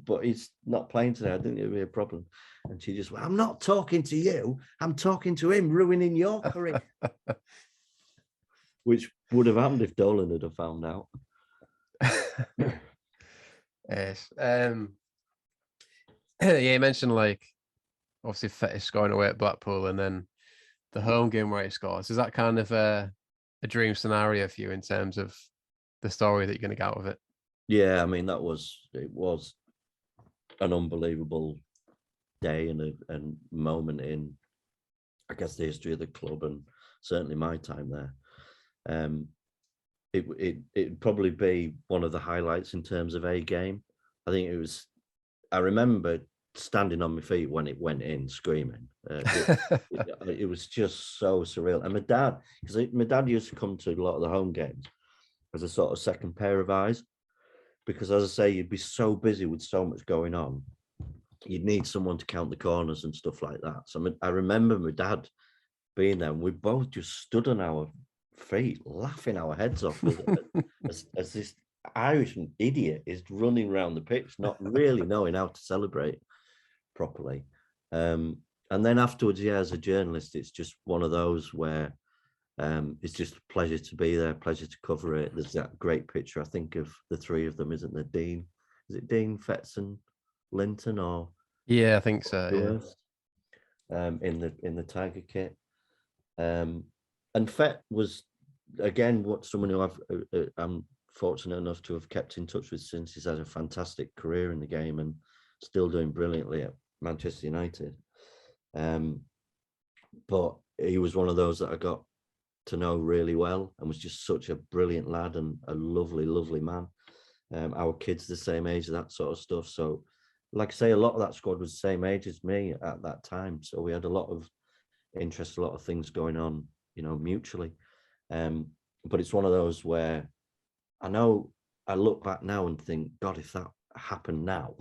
But he's not playing today. I didn't think it'd be a problem. And she just went, "I'm not talking to you. I'm talking to him, ruining your career." Which would have happened if Dolan had have found out. Yes. Yeah, you mentioned like obviously Fetish scoring away at Blackpool and then the home game where he scores. Is that kind of a dream scenario for you in terms of the story that you're going to get out of it? Yeah, I mean it was an unbelievable day and moment in, I guess, the history of the club and certainly my time there. It'd probably be one of the highlights in terms of a game. I remember standing on my feet when it went in, screaming. It was just so surreal. And my dad used to come to a lot of the home games as a sort of second pair of eyes, because as I say, you'd be so busy with so much going on. You'd need someone to count the corners and stuff like that. So I remember my dad being there, and we both just stood on our feet, laughing our heads off as this Irish idiot is running around the pitch, not really knowing how to celebrate properly. And then afterwards, yeah, as a journalist, it's just one of those where it's just a pleasure to be there, pleasure to cover it. There's that great picture, I think, of the three of them, isn't there? Dean, is it Dean, Fetz and Linton, or yeah, I think so. Yeah. In the Tiger kit. And Fett was, again, someone who I'm fortunate enough to have kept in touch with since. He's had a fantastic career in the game and still doing brilliantly at Manchester United. But he was one of those that I got to know really well and was just such a brilliant lad and a lovely, lovely man. Our kids the same age, that sort of stuff. So, like I say, a lot of that squad was the same age as me at that time. So we had a lot of interest, a lot of things going on, mutually. But it's one of those where I know I look back now and think, God, if that happened now,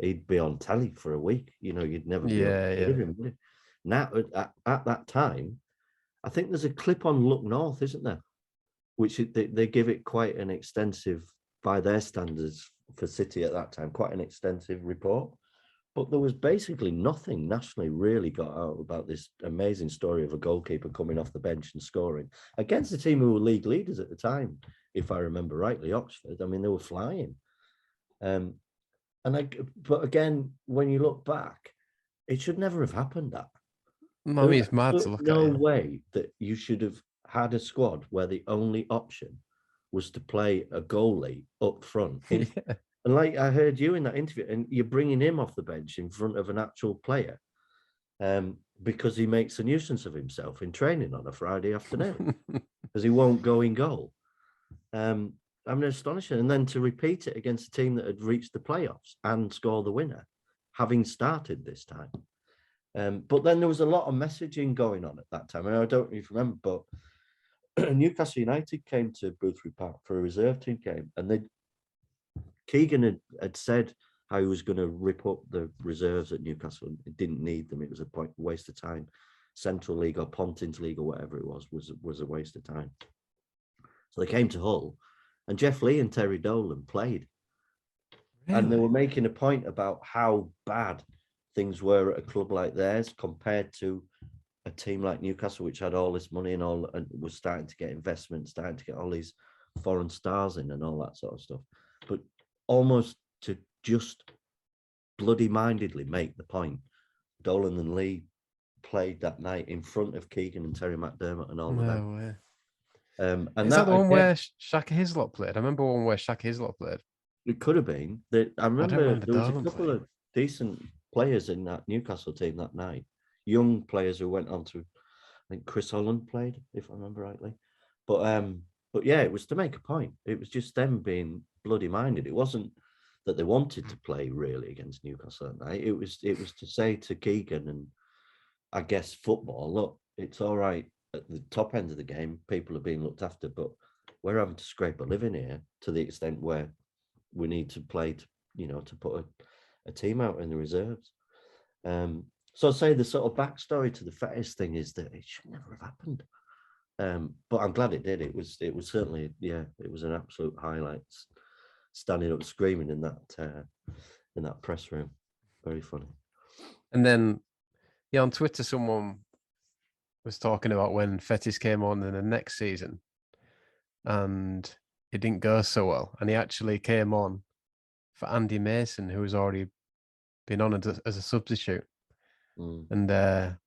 he'd be on telly for a week. You'd never be able to hear him. Would you? Now, at that time, I think there's a clip on Look North, isn't there? Which they give it quite an extensive, by their standards for City at that time, quite an extensive report. But there was basically nothing nationally really got out about this amazing story of a goalkeeper coming off the bench and scoring against the team who were league leaders at the time, if I remember rightly, Oxford. I mean, they were flying. But again, when you look back, it should never have happened. That. I mean, it's mad to look at. No way that you should have had a squad where the only option was to play a goalie up front. And like I heard you in that interview, and you're bringing him off the bench in front of an actual player because he makes a nuisance of himself in training on a Friday afternoon because he won't go in goal. I'm astonishing. And then to repeat it against a team that had reached the playoffs and score the winner, having started this time. But then there was a lot of messaging going on at that time. And I don't even remember, but Newcastle United came to Boothferry Park for a reserve team game, and Keegan had said how he was going to rip up the reserves at Newcastle. It didn't need them. It was a waste of time. Central League or Pontins League or whatever it was a waste of time. So they came to Hull, and Jeff Lee and Terry Dolan played. Really? And they were making a point about how bad things were at a club like theirs compared to a team like Newcastle, which had all this money and was starting to get investment, starting to get all these foreign stars in and all that sort of stuff. But almost to just bloody mindedly make the point, Dolan and Lee played that night in front of Keegan and Terry McDermott and all of them. Way. And is that the one where Shaka Hislop played? I remember one where Shaka Hislop played. It could have been. I remember there was a couple of decent players in that Newcastle team that night. Young players who went on to think Chris Holland played, if I remember rightly. But yeah, it was to make a point. It was just them being bloody minded. It wasn't that they wanted to play really against Newcastle that night. It was to say to Keegan and I guess football, look, it's all right at the top end of the game, people are being looked after, but we're having to scrape a living here to the extent where we need to play to put a team out in the reserves. So I'd say the sort of backstory to the fetish thing is that it should never have happened. But I'm glad it did. It was certainly, it was an absolute highlight. Standing up screaming in that press room. Very funny. And then, on Twitter, someone was talking about when Fetish came on in the next season and it didn't go so well. And he actually came on for Andy Mason, who was already been on as a substitute. And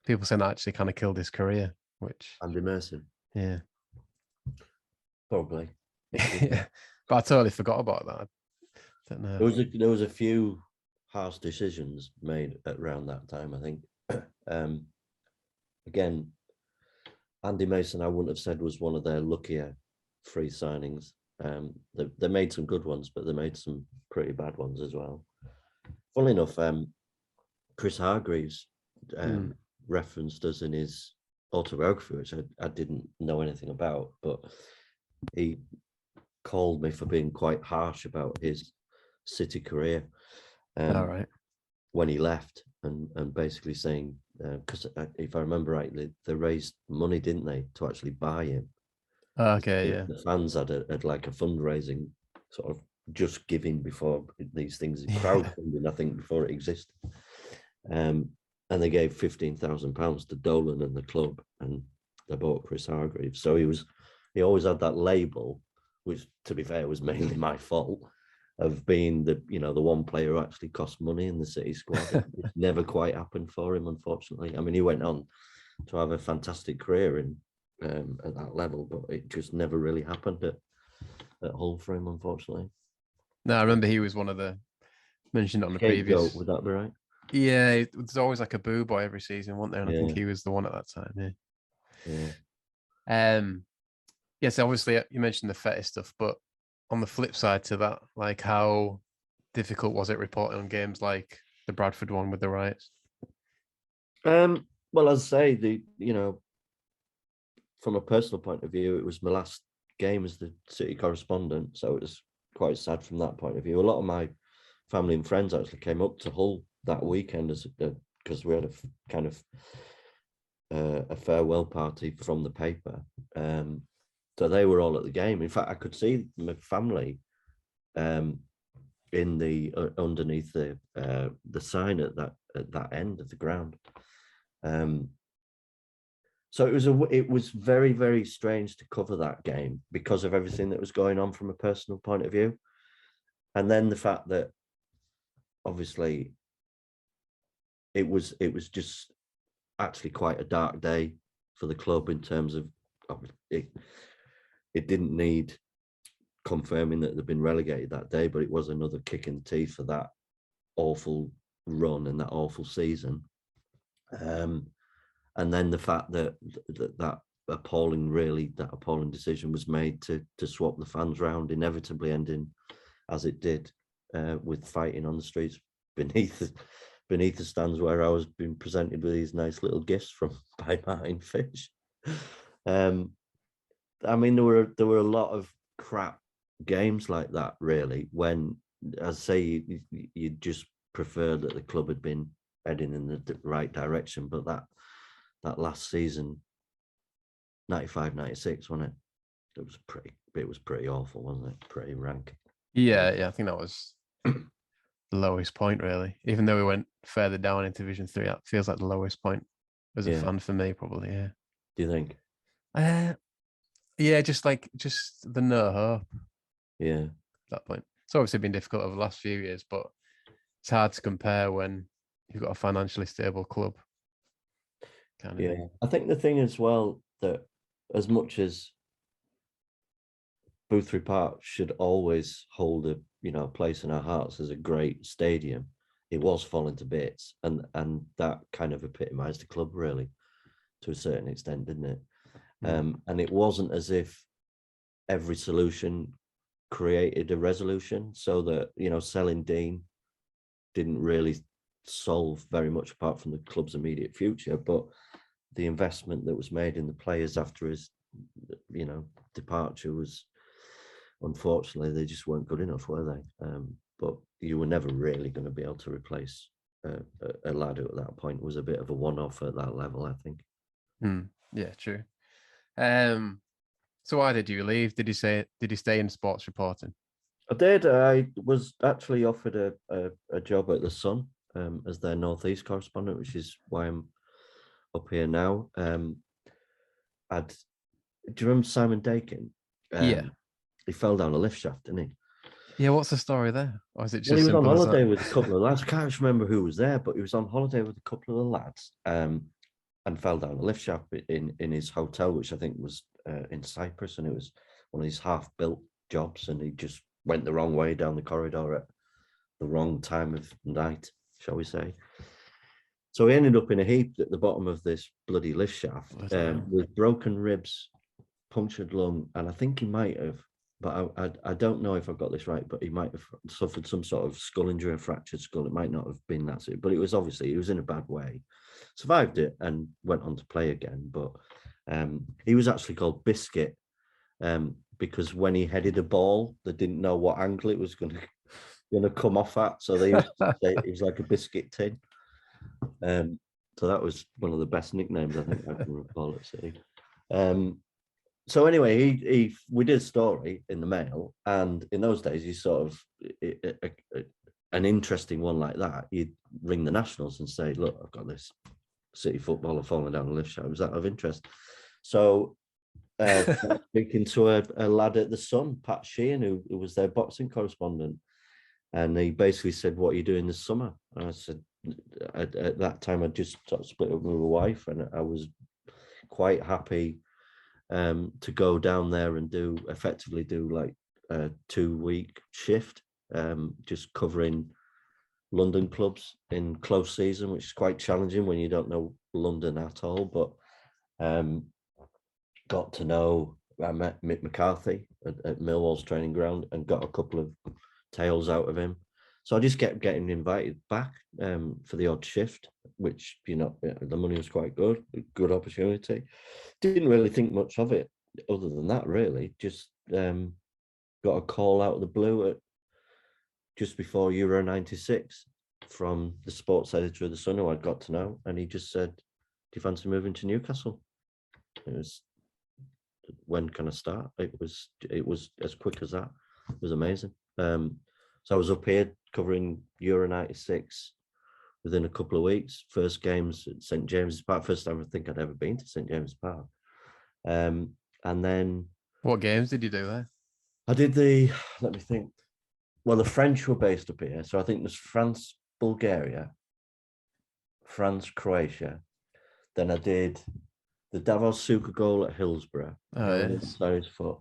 people saying that actually kind of killed his career, which... Andy Mason? Yeah. Probably. Yeah. But I totally forgot about that. I don't know. There was a few harsh decisions made around that time, I think. Again, Andy Mason, I wouldn't have said was one of their luckier free signings. They made some good ones, but they made some pretty bad ones as well. Funnily enough, Chris Hargreaves referenced us in his autobiography, which I didn't know anything about, but he called me for being quite harsh about his City career. All right. When he left, and basically saying, because if I remember rightly, they raised money, didn't they, to actually buy him? Okay, yeah. The fans had like a fundraising sort of just giving before these things, crowdfunding, I think, before it existed. And they gave £15,000 to Dolan and the club, and they bought Chris Hargreaves. So he always had that label, which, to be fair, was mainly my fault, of being the one player who actually cost money in the City squad. It never quite happened for him, unfortunately. I mean, he went on to have a fantastic career at that level, but it just never really happened at Hull for him, unfortunately. No, I remember he was one of the mentioned on the previous. Would that be right? Yeah, there's always like a boo boy every season, wasn't there? And I think he was the one at that time. Yeah. Yes, obviously you mentioned the fetish stuff, but on the flip side to that, like how difficult was it reporting on games like the Bradford one with the riots? Well, as I say, from a personal point of view, it was my last game as the City correspondent, so it was quite sad from that point of view. A lot of my family and friends actually came up to Hull that weekend because we had a kind of a farewell party from the paper. So they were all at the game. In fact, I could see my family in the underneath the sign at that end of the ground. So it was very, very strange to cover that game because of everything that was going on from a personal point of view, and then the fact that obviously it was just actually quite a dark day for the club in terms of it. It didn't need confirming that they'd been relegated that day, but it was another kick in the teeth for that awful run and that awful season. And then the fact that appalling decision was made to swap the fans round, inevitably ending as it did, with fighting on the streets beneath the stands where I was being presented with these nice little gifts by Martin Fish. I mean, there were a lot of crap games like that, really, when, as I say, you just prefer that the club had been heading in the right direction. But that last season, 95-96, wasn't it? It was pretty awful, wasn't it? Pretty rank. Yeah, I think that was the lowest point, really. Even though we went further down in Division 3, that feels like the lowest point as a fan for me, probably, yeah. Do you think? Yeah, just the no hope. Yeah. At that point. It's obviously been difficult over the last few years, but it's hard to compare when you've got a financially stable club. I think the thing as well, that as much as Boothferry Park should always hold a place in our hearts as a great stadium, it was falling to bits, and that kind of epitomised the club, really. to a certain extent, didn't it? Mm. And it wasn't as if every solution created a resolution, so that, you know, selling Dean didn't really solve very much apart from the club's immediate future, but the investment that was made in the players after his, you know, departure was, unfortunately, they just weren't good enough, were they? But you were never really going to be able to replace a lad who at that point was a bit of a one-off at that level, I think. Yeah, true. So why did you leave? Did you stay in sports reporting? I did. I was actually offered a job at the Sun as their Northeast correspondent, which is why I'm up here now. Do you remember Simon Dakin? Yeah. He fell down a lift shaft, didn't he? Yeah, what's the story there? Or is it just Well, he was on simple as holiday that? with a couple of lads. I can't remember who was there, but he was on holiday with a couple of the lads and fell down a lift shaft in his hotel, which I think was in Cyprus, and it was one of these half-built jobs, and he just went the wrong way down the corridor at the wrong time of night, shall we say. So he ended up in a heap at the bottom of this bloody lift shaft with broken ribs, punctured lung, and I think he might have, but I don't know if I got this right, but he might have suffered some sort of skull injury, a fractured skull. It might not have been that, but it was obviously, he was in a bad way. Survived it and went on to play again, but he was actually called Biscuit because when he headed a ball, they didn't know what angle it was going to come off at, so they used to say it was like a biscuit tin. So that was one of the best nicknames I think I can recall at City. So anyway, we did a story in the Mail, and in those days, you sort of an interesting one like that, you'd ring the Nationals and say, "Look, I've got this City footballer falling down a lift shaft. Was that of interest?" So speaking to a lad at the Sun, Pat Sheehan, who was their boxing correspondent, and he basically said, "What are you doing this summer?" And I said, at that time, I'd just sort of split up with my wife, and I was quite happy to go down there and effectively do like a 2-week shift, just covering London clubs in close season, which is quite challenging when you don't know London at all. But got to know, I met Mick McCarthy at Millwall's training ground and got a couple of tales out of him. So I just kept getting invited back for the odd shift, which, you know, the money was quite good opportunity. Didn't really think much of it other than that, really. Just got a call out of the blue just before Euro 96 from the sports editor of the Sun, who I'd got to know, and he just said, "Do you fancy moving to Newcastle?" It was, "When can I start?" It was as quick as that. It was amazing. So I was up here covering Euro 96 within a couple of weeks. First games at St. James's Park. First time I think I'd ever been to St. James's Park. And then... What games did you do there? I did let me think. Well, the French were based up here. So I think there's France, Bulgaria, France, Croatia. Then I did the Davos Suker goal at Hillsborough. Yes. Foot.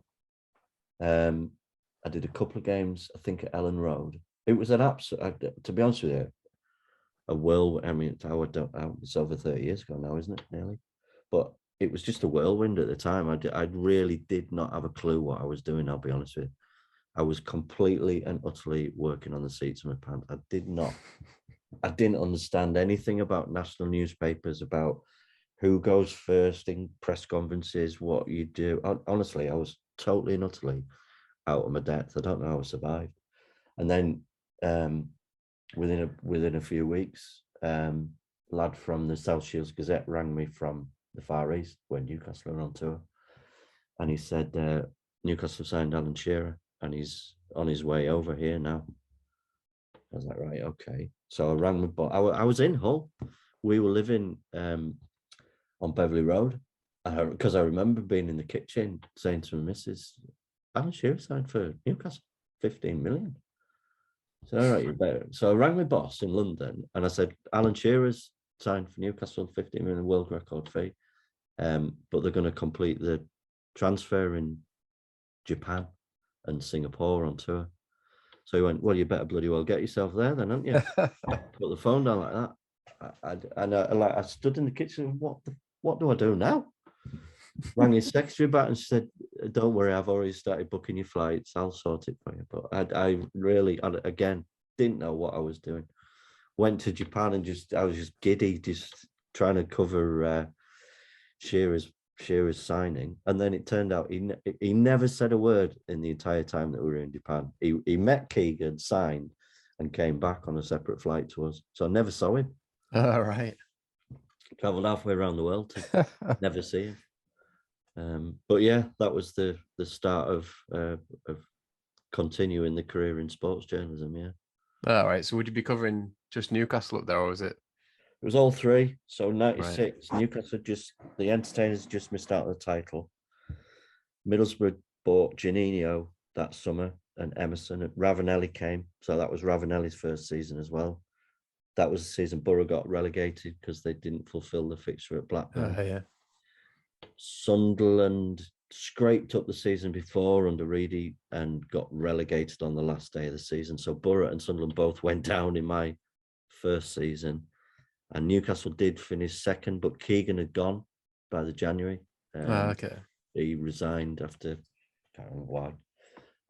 I did a couple of games, I think, at Ellen Road. It was an absolute, to be honest with you, a whirlwind. I mean, it's over 30 years ago now, isn't it? Nearly. But it was just a whirlwind at the time. I really did not have a clue what I was doing, I'll be honest with you. I was completely and utterly working on the seats of my pants. I didn't understand anything about national newspapers, about who goes first in press conferences, what you do. Honestly, I was totally and utterly out of my depth. I don't know how I survived. And then within a few weeks, lad from the South Shields Gazette rang me from the Far East when Newcastle were on tour, and he said Newcastle signed Alan Shearer and he's on his way over here now. I was like, right, okay. So I rang my boss. I was in Hull. We were living on Beverley Road, because I remember being in the kitchen saying to my missus, "Alan Shearer signed for Newcastle, 15 million. So, all right, you better." So I rang my boss in London and I said, "Alan Shearer's signed for Newcastle, 15 million world record fee. But they're going to complete the transfer in Japan and Singapore on tour." So he went, "Well, you better bloody well get yourself there then, haven't you?" Put the phone down like that. I stood in the kitchen. What what do I do now? Rang his secretary back and said, don't worry, I've already started booking your flights. I'll sort it for you. But I really, again, didn't know what I was doing. Went to Japan and I was just giddy, just trying to cover Shearer's signing. And then it turned out he never said a word in the entire time that we were in Japan. He met Keegan, signed, and came back on a separate flight to us. So I never saw him. All right. Traveled halfway around the world to never see him. But yeah, that was the start of continuing the career in sports journalism. Yeah. All right. So would you be covering just Newcastle up there, or was it? It was all three. So 96, right. Newcastle the Entertainers just missed out on the title. Middlesbrough bought Deano that summer and Emerson. Ravanelli came. So that was Ravanelli's first season as well. That was the season Borough got relegated because they didn't fulfil the fixture at Blackburn. Yeah. Sunderland scraped up the season before under Reedy and got relegated on the last day of the season. So Borough and Sunderland both went down in my first season. And Newcastle did finish second, but Keegan had gone by the January. Okay. He resigned after, I can't remember why.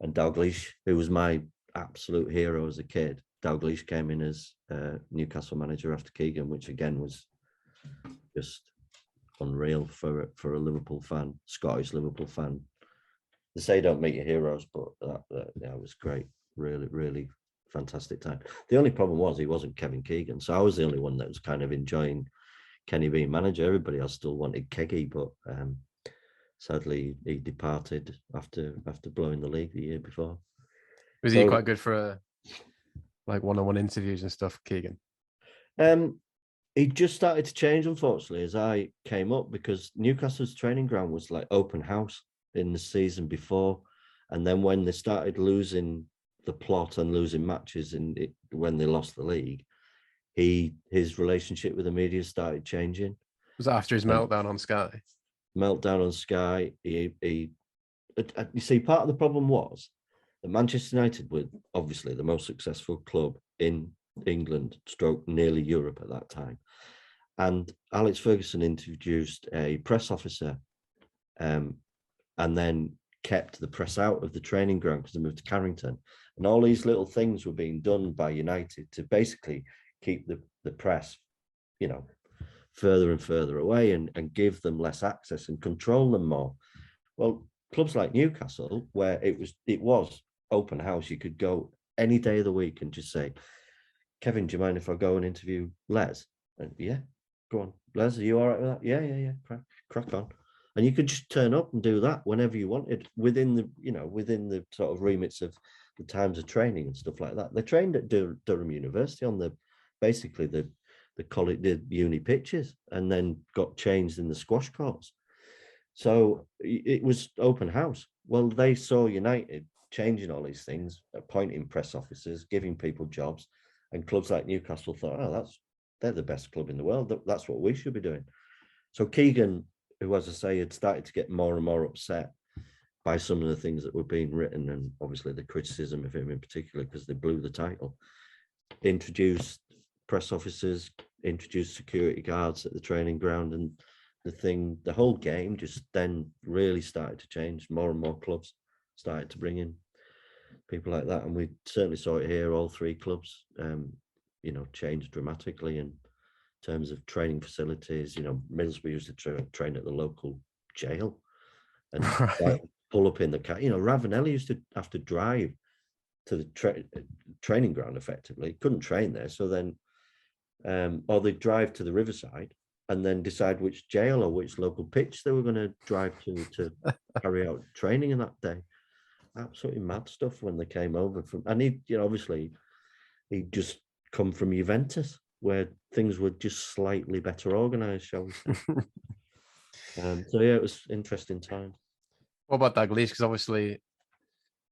And Dalglish, who was my absolute hero as a kid, Dalglish came in as Newcastle manager after Keegan, which again was just unreal for a Liverpool fan, Scottish Liverpool fan. They say don't meet your heroes, but that was great. Really, really fantastic time. The only problem was he wasn't Kevin Keegan, so I was the only one that was kind of enjoying Kenny being manager. Everybody else still wanted Keggy, but sadly he departed after blowing the league the year before. Was he quite good for like one-on-one interviews and stuff, Keegan? He just started to change, unfortunately, as I came up, because Newcastle's training ground was like open house in the season before, and then when they started losing the plot and losing matches when they lost the league, his relationship with the media started changing. Was that after his meltdown on Sky? Meltdown on Sky. You see, part of the problem was that Manchester United were obviously the most successful club in England, stroke nearly Europe at that time. And Alex Ferguson introduced a press officer and then kept the press out of the training ground because they moved to Carrington. And all these little things were being done by United to basically keep the press, further and further away and give them less access and control them more. Well, clubs like Newcastle, where it was open house, you could go any day of the week and just say, Kevin, do you mind if I go and interview Les? And yeah, go on. Les, are you all right with that? Yeah. Crack on. And you could just turn up and do that whenever you wanted within the sort of remits of the times of training and stuff like that. They trained at Durham University on the college, the uni pitches, and then got changed in the squash courts. So it was open house. Well, they saw United changing all these things, appointing press officers, giving people jobs, and clubs like Newcastle thought, they're the best club in the world. That's what we should be doing. So Keegan, who, as I say, had started to get more and more upset by some of the things that were being written, and obviously the criticism of him in particular because they blew the title, introduced press officers, introduced security guards at the training ground, and the whole game just then really started to change. More and more clubs started to bring in people like that, and we certainly saw it here. All three clubs, changed dramatically in terms of training facilities. Middlesbrough used to train at the local jail and pull up in the car. Ravanelli used to have to drive to the training ground effectively. Couldn't train there, so then or they'd drive to the Riverside and then decide which jail or which local pitch they were going to drive to carry out training in that day. Absolutely mad stuff when they came over from, and obviously he'd just come from Juventus, where things were just slightly better organised, shall we say. So yeah, it was interesting time. What about Dalglish? Because obviously,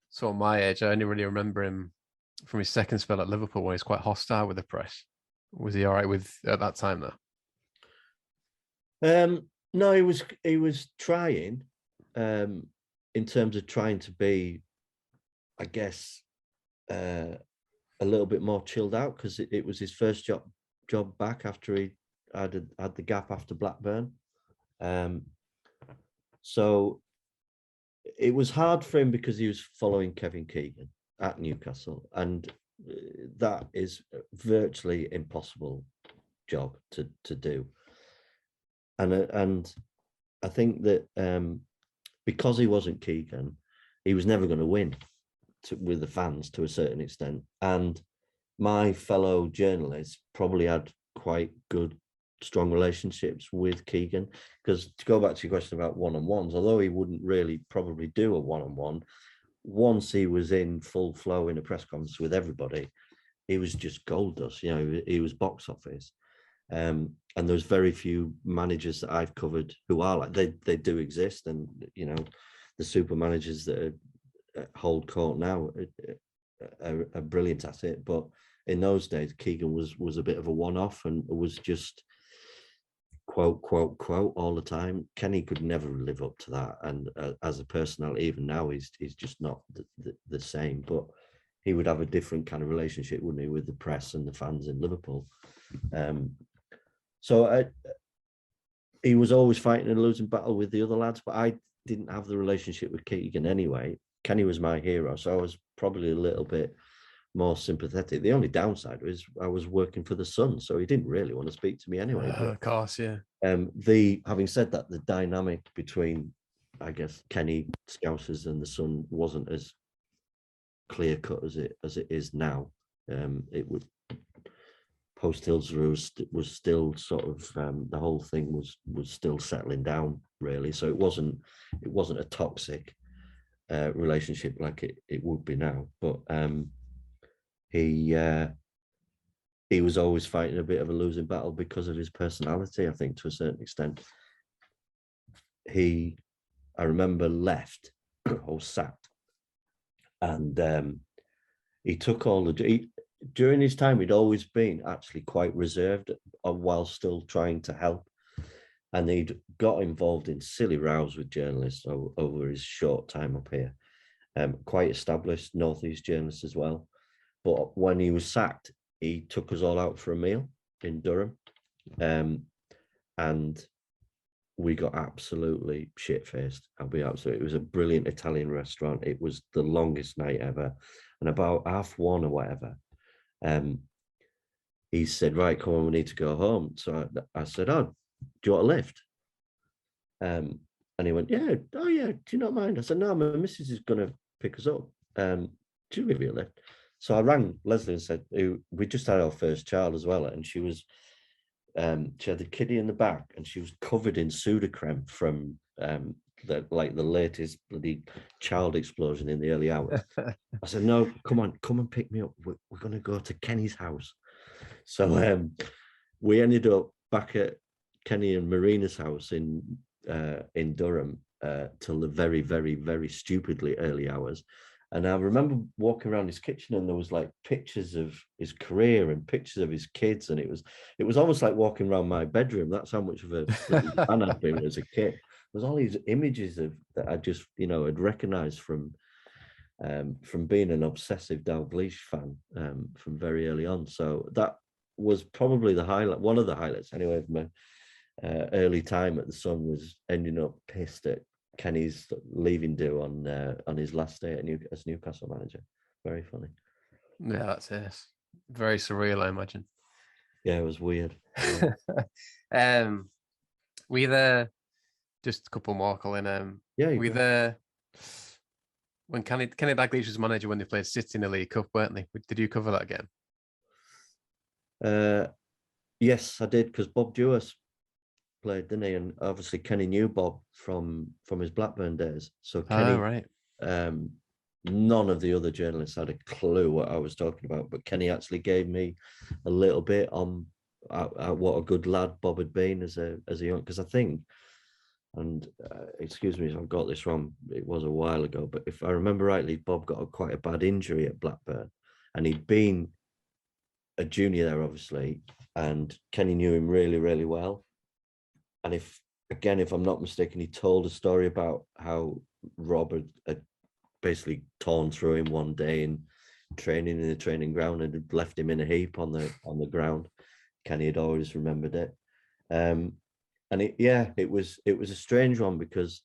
so at my age, I only really remember him from his second spell at Liverpool, where he's quite hostile with the press. Was he all right at that time though? No, he was trying, in terms of trying to be, I guess, a little bit more chilled out, because it was his first job back after he had the gap after Blackburn. So it was hard for him because he was following Kevin Keegan at Newcastle, and that is virtually impossible job to do. And I think that because he wasn't Keegan, he was never going to win with the fans to a certain extent. And my fellow journalists probably had quite good, strong relationships with Keegan. Because to go back to your question about one-on-ones, although he wouldn't really probably do a one-on-one, once he was in full flow in a press conference with everybody, he was just gold dust. You know, he was box office. And there's very few managers that I've covered who are like, they do exist, and you know, the super managers that hold court now are brilliant at it. But in those days, Keegan was a bit of a one-off and was just quote all the time. Kenny could never live up to that, and as a personality, even now, he's just not the same. But he would have a different kind of relationship, wouldn't he, with the press and the fans in Liverpool. So he was always fighting a losing battle with the other lads, but I didn't have the relationship with Keegan anyway. Kenny was my hero, so I was probably a little bit more sympathetic. The only downside was I was working for the Sun, so he didn't really want to speak to me anyway. But, of course, yeah. Having said that, the dynamic between, I guess, Kenny Scousers and the Sun wasn't as clear cut as it is now. It would. Post Hillsborough was still sort of the whole thing was still settling down, really. So it wasn't a toxic relationship like it would be now. But he was always fighting a bit of a losing battle because of his personality, I think, to a certain extent. I remember, left or sacked, and he took all the. During his time, he'd always been actually quite reserved while still trying to help. And he'd got involved in silly rows with journalists over his short time up here. Quite established Northeast journalist as well. But when he was sacked, he took us all out for a meal in Durham. And we got absolutely shit-faced. It was a brilliant Italian restaurant. It was the longest night ever. And about 1:30 or whatever, he said, right, come on, we need to go home. So I said, oh, do you want a lift? And he went, yeah, oh yeah, do you not mind? I said, no, my missus is going to pick us up. Do you give me a lift? So I rang Leslie and said, we just had our first child as well. And she was, she had the kiddie in the back and she was covered in Sudocrem from the latest bloody child explosion in the early hours. I said, no, come and pick me up. We're going to go to Kenny's house. So we ended up back at Kenny and Marina's house in Durham till the very, very, very stupidly early hours. And I remember walking around his kitchen and there was like pictures of his career and pictures of his kids. And it was almost like walking around my bedroom. That's how much of a fan I'd been as a kid. There's all these images that I just, had recognized from being an obsessive Dalglish fan from very early on. So that was probably one of the highlights anyway of my early time at the Sun, was ending up pissed at Kenny's leaving do on his last day as Newcastle manager. Very funny. Yeah, that's it. Very surreal, I imagine. Yeah, it was weird. Were you there? Just a couple more, Colin. Yeah, were you there when Kenny Dalglish was manager when they played City in the League Cup, weren't they? Did you cover that game? Yes, I did, because Bob Dewars played, didn't he? And obviously Kenny knew Bob from his Blackburn days. So Kenny, right. None of the other journalists had a clue what I was talking about, but Kenny actually gave me a little bit on what a good lad Bob had been as a young, because I think, and excuse me if I've got this wrong, it was a while ago, but if I remember rightly, Bob got quite a bad injury at Blackburn, and he'd been a junior there, obviously, and Kenny knew him really, really well. And if I'm not mistaken, he told a story about how Rob had basically torn through him one day in training in the training ground and had left him in a heap on the ground. Kenny had always remembered it. And it was a strange one, because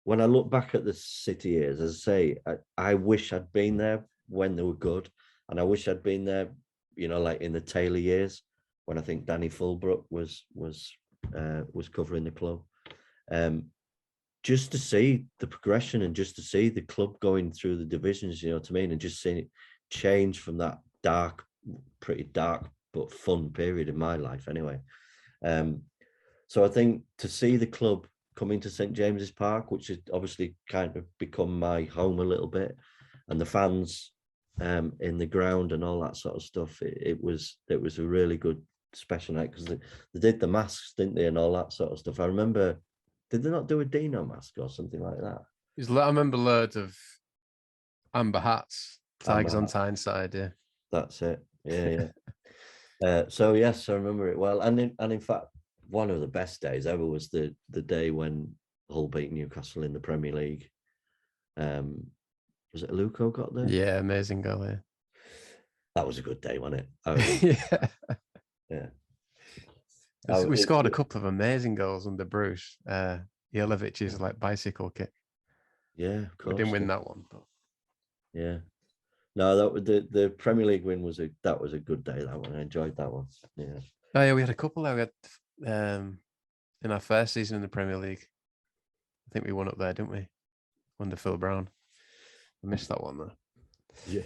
when I look back at the City years, as I say, I wish I'd been there when they were good, and I wish I'd been there, like in the Taylor years, when I think Danny Fulbrook was covering the club. Just to see the progression and just to see the club going through the divisions, you know what I mean, and just seeing it change from that pretty dark but fun period in my life anyway. So I think to see the club coming to St James's Park, which has obviously kind of become my home a little bit, and the fans in the ground and all that sort of stuff, it was a really good special night, because they did the masks, didn't they, and all that sort of stuff. I remember, did they not do a Deano mask or something like that? I remember loads of amber hats, Tigers Amber on hat. Tyneside, yeah. That's it. Yeah. So yes, I remember it well. And in fact, one of the best days ever was the day when Hull beat Newcastle in the Premier League. Was it Luco got there? Yeah, amazing goal, yeah. That was a good day, wasn't it? Yeah. We scored a couple of amazing goals under Bruce. Jelovic's like bicycle kick. Yeah, of course. We didn't win that one, but yeah. No, that the Premier League win was a good day. That one, I enjoyed that one. Yeah. Oh yeah, we had a couple there. We had in our first season in the Premier League. I think we won up there, didn't we? Under Phil Brown. I missed that one though. Yeah.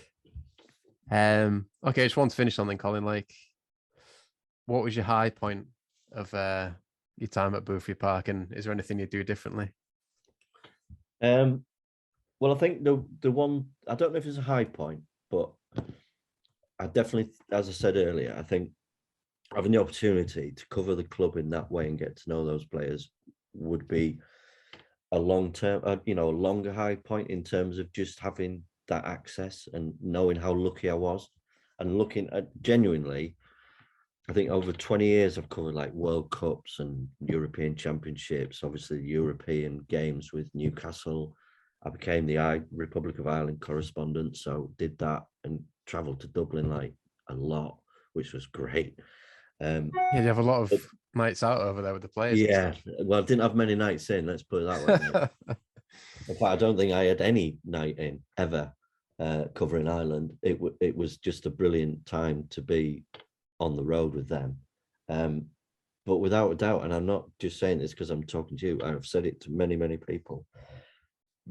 Okay, I just want to finish on then, Colin. Like, what was your high point of your time at Boothferry Park, and is there anything you do differently? Well, I think the one, I don't know if it's a high point, but I definitely, as I said earlier, I think having the opportunity to cover the club in that way and get to know those players would be a long-term, a longer high point, in terms of just having that access and knowing how lucky I was, and looking at genuinely, I think over 20 years I've covered like World Cups and European Championships, obviously the European games with Newcastle. I became the Republic of Ireland correspondent, so did that and travelled to Dublin like a lot, which was great. Yeah, you have a lot of nights out over there with the players. Yeah, well, I didn't have many nights in, let's put it that way. In fact, I don't think I had any night in ever covering Ireland. It was just a brilliant time to be on the road with them. But without a doubt, and I'm not just saying this because I'm talking to you, I've said it to many, many people,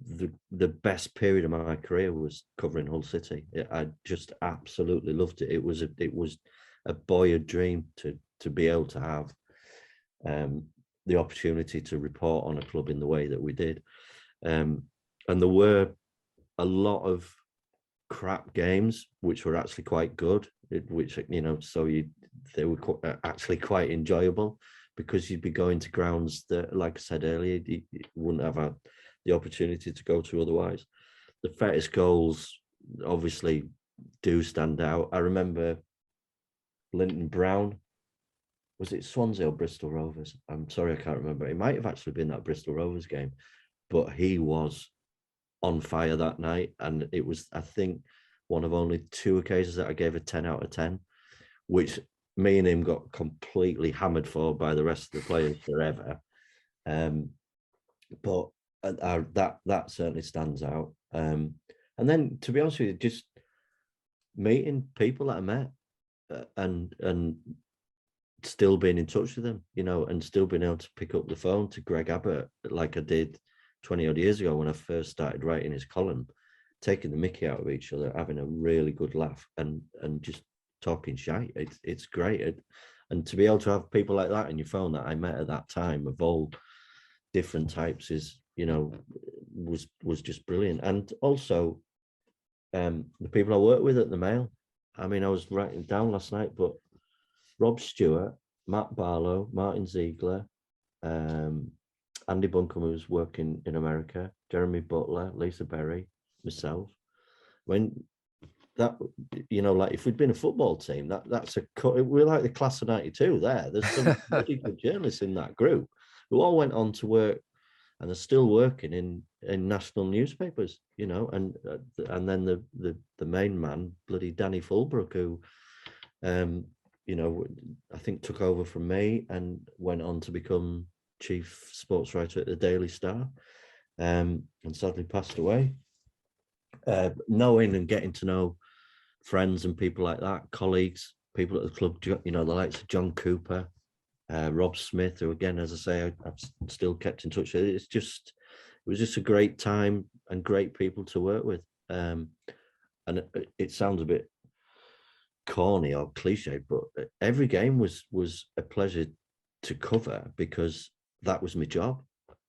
the best period of my career was covering Hull City. I just absolutely loved it. It was a boyhood dream to be able to have the opportunity to report on a club in the way that we did. And there were a lot of crap games which were actually quite good, they were actually quite enjoyable, because you'd be going to grounds that, like I said earlier, you wouldn't have the opportunity to go to otherwise. The fattest goals obviously do stand out. I remember Linton Brown, was it Swansea or Bristol Rovers? I'm sorry, I can't remember. It might have actually been that Bristol Rovers game, but he was on fire that night. And it was, I think, one of only 2 occasions that I gave a 10 out of 10, which me and him got completely hammered for by the rest of the players forever. But that certainly stands out. And then, to be honest with you, just meeting people that I met and still being in touch with them, and still being able to pick up the phone to Greg Abbott like I did 20 odd years ago when I first started writing his column, taking the mickey out of each other, having a really good laugh and just talking shite. It's great. And to be able to have people like that in your phone that I met at that time of all different types is, was just brilliant. And also the people I work with at the Mail. I mean, I was writing down last night, but Rob Stewart, Matt Barlow, Martin Ziegler, Andy Buncombe, who's working in America, Jeremy Butler, Lisa Berry, myself. When that, like if we'd been a football team, we're like the class of '92 there. There's some really good journalists in that group who all went on to work and are still working in national newspapers, and then the main man, bloody Danny Fulbrook, who I think took over from me and went on to become chief sports writer at the Daily Star, and sadly passed away. Knowing and getting to know friends and people like that, colleagues, people at the club, the likes of John Cooper, Rob Smith, who again, as I say, I've still kept in touch with. It was just a great time and great people to work with. And it sounds a bit corny or cliche, but every game was a pleasure to cover because that was my job.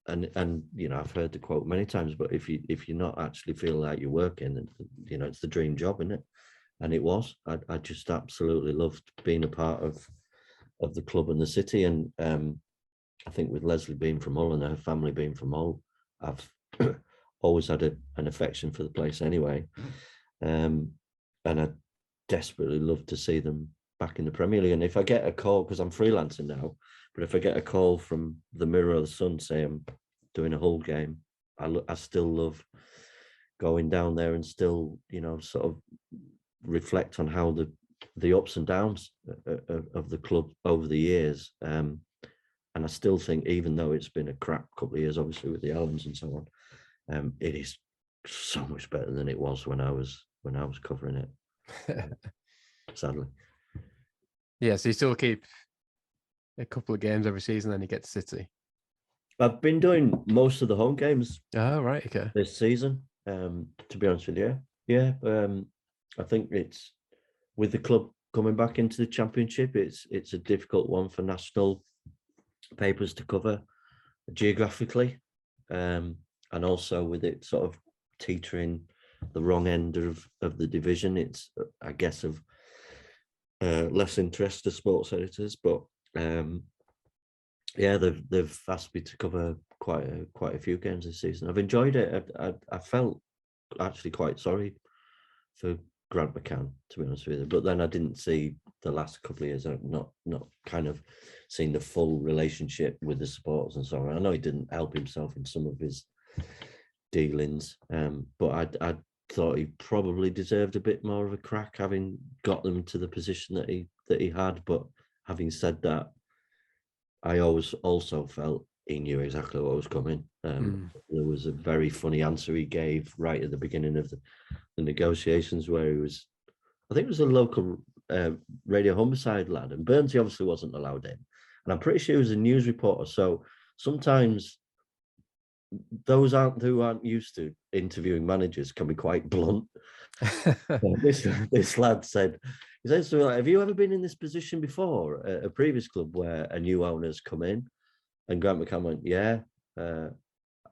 And I've heard the quote many times, but if you're not actually feel like you're working, it's the dream job, isn't it? And it was. I just absolutely loved being a part of the club and the city. And I think with Leslie being from Hull and her family being from Hull, I've always had an affection for the place anyway. And I desperately love to see them back in the Premier League. And if I get a call, because I'm freelancing now, but if I get a call from the Mirror of the Sun saying I'm doing a Hull game, I still love going down there and still, sort of reflect on how the ups and downs of the club over the years. And I still think, even though it's been a crap couple of years, obviously with the Allens and so on, it is so much better than it was when I was covering it. Sadly. Yeah, so you still keep a couple of games every season, then you get to City. I've been doing most of the home games. Oh, right, okay. This season, to be honest with you, yeah. I think it's with the club coming back into the Championship. It's a difficult one for national papers to cover geographically, and also with it sort of teetering the wrong end of the division. It's, I guess, of less interest to sports editors, but yeah, they've asked me to cover quite a few games this season. I've enjoyed it. I felt actually quite sorry for Grant McCann, to be honest with you, but then I didn't see the last couple of years. I've not kind of seen the full relationship with the supporters and so on. I know he didn't help himself in some of his dealings, but I thought he probably deserved a bit more of a crack, having got them to the position that he had. But having said that, I always also felt he knew exactly what was coming. There was a very funny answer he gave right at the beginning of the negotiations, where he was, I think it was a local Radio Homicide lad, and Burnsy obviously wasn't allowed in, and I'm pretty sure he was a news reporter. So sometimes those who aren't used to interviewing managers can be quite blunt. This lad said, he said to me, like, have you ever been in this position before at a previous club where a new owner's come in? And Grant McCann went, yeah.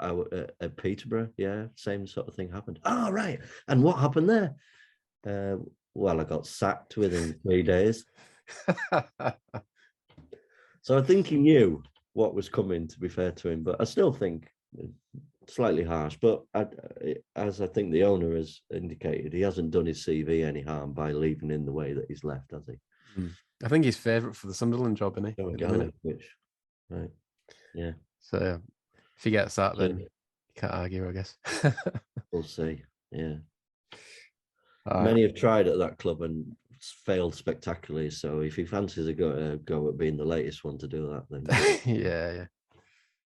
At Peterborough, yeah, same sort of thing happened. Oh, right. And what happened there? Well, I got sacked within 3 days. So I think he knew what was coming, to be fair to him, but I still think slightly harsh. But as I think the owner has indicated, he hasn't done his CV any harm by leaving in the way that he's left, has he? I think he's favourite for the Sunderland job, isn't he? Right. Yeah. So if he gets that, then you can't argue, I guess. We'll see. Yeah. All Many have tried at that club and failed spectacularly. So if he fancies a go at being the latest one to do that, then yeah.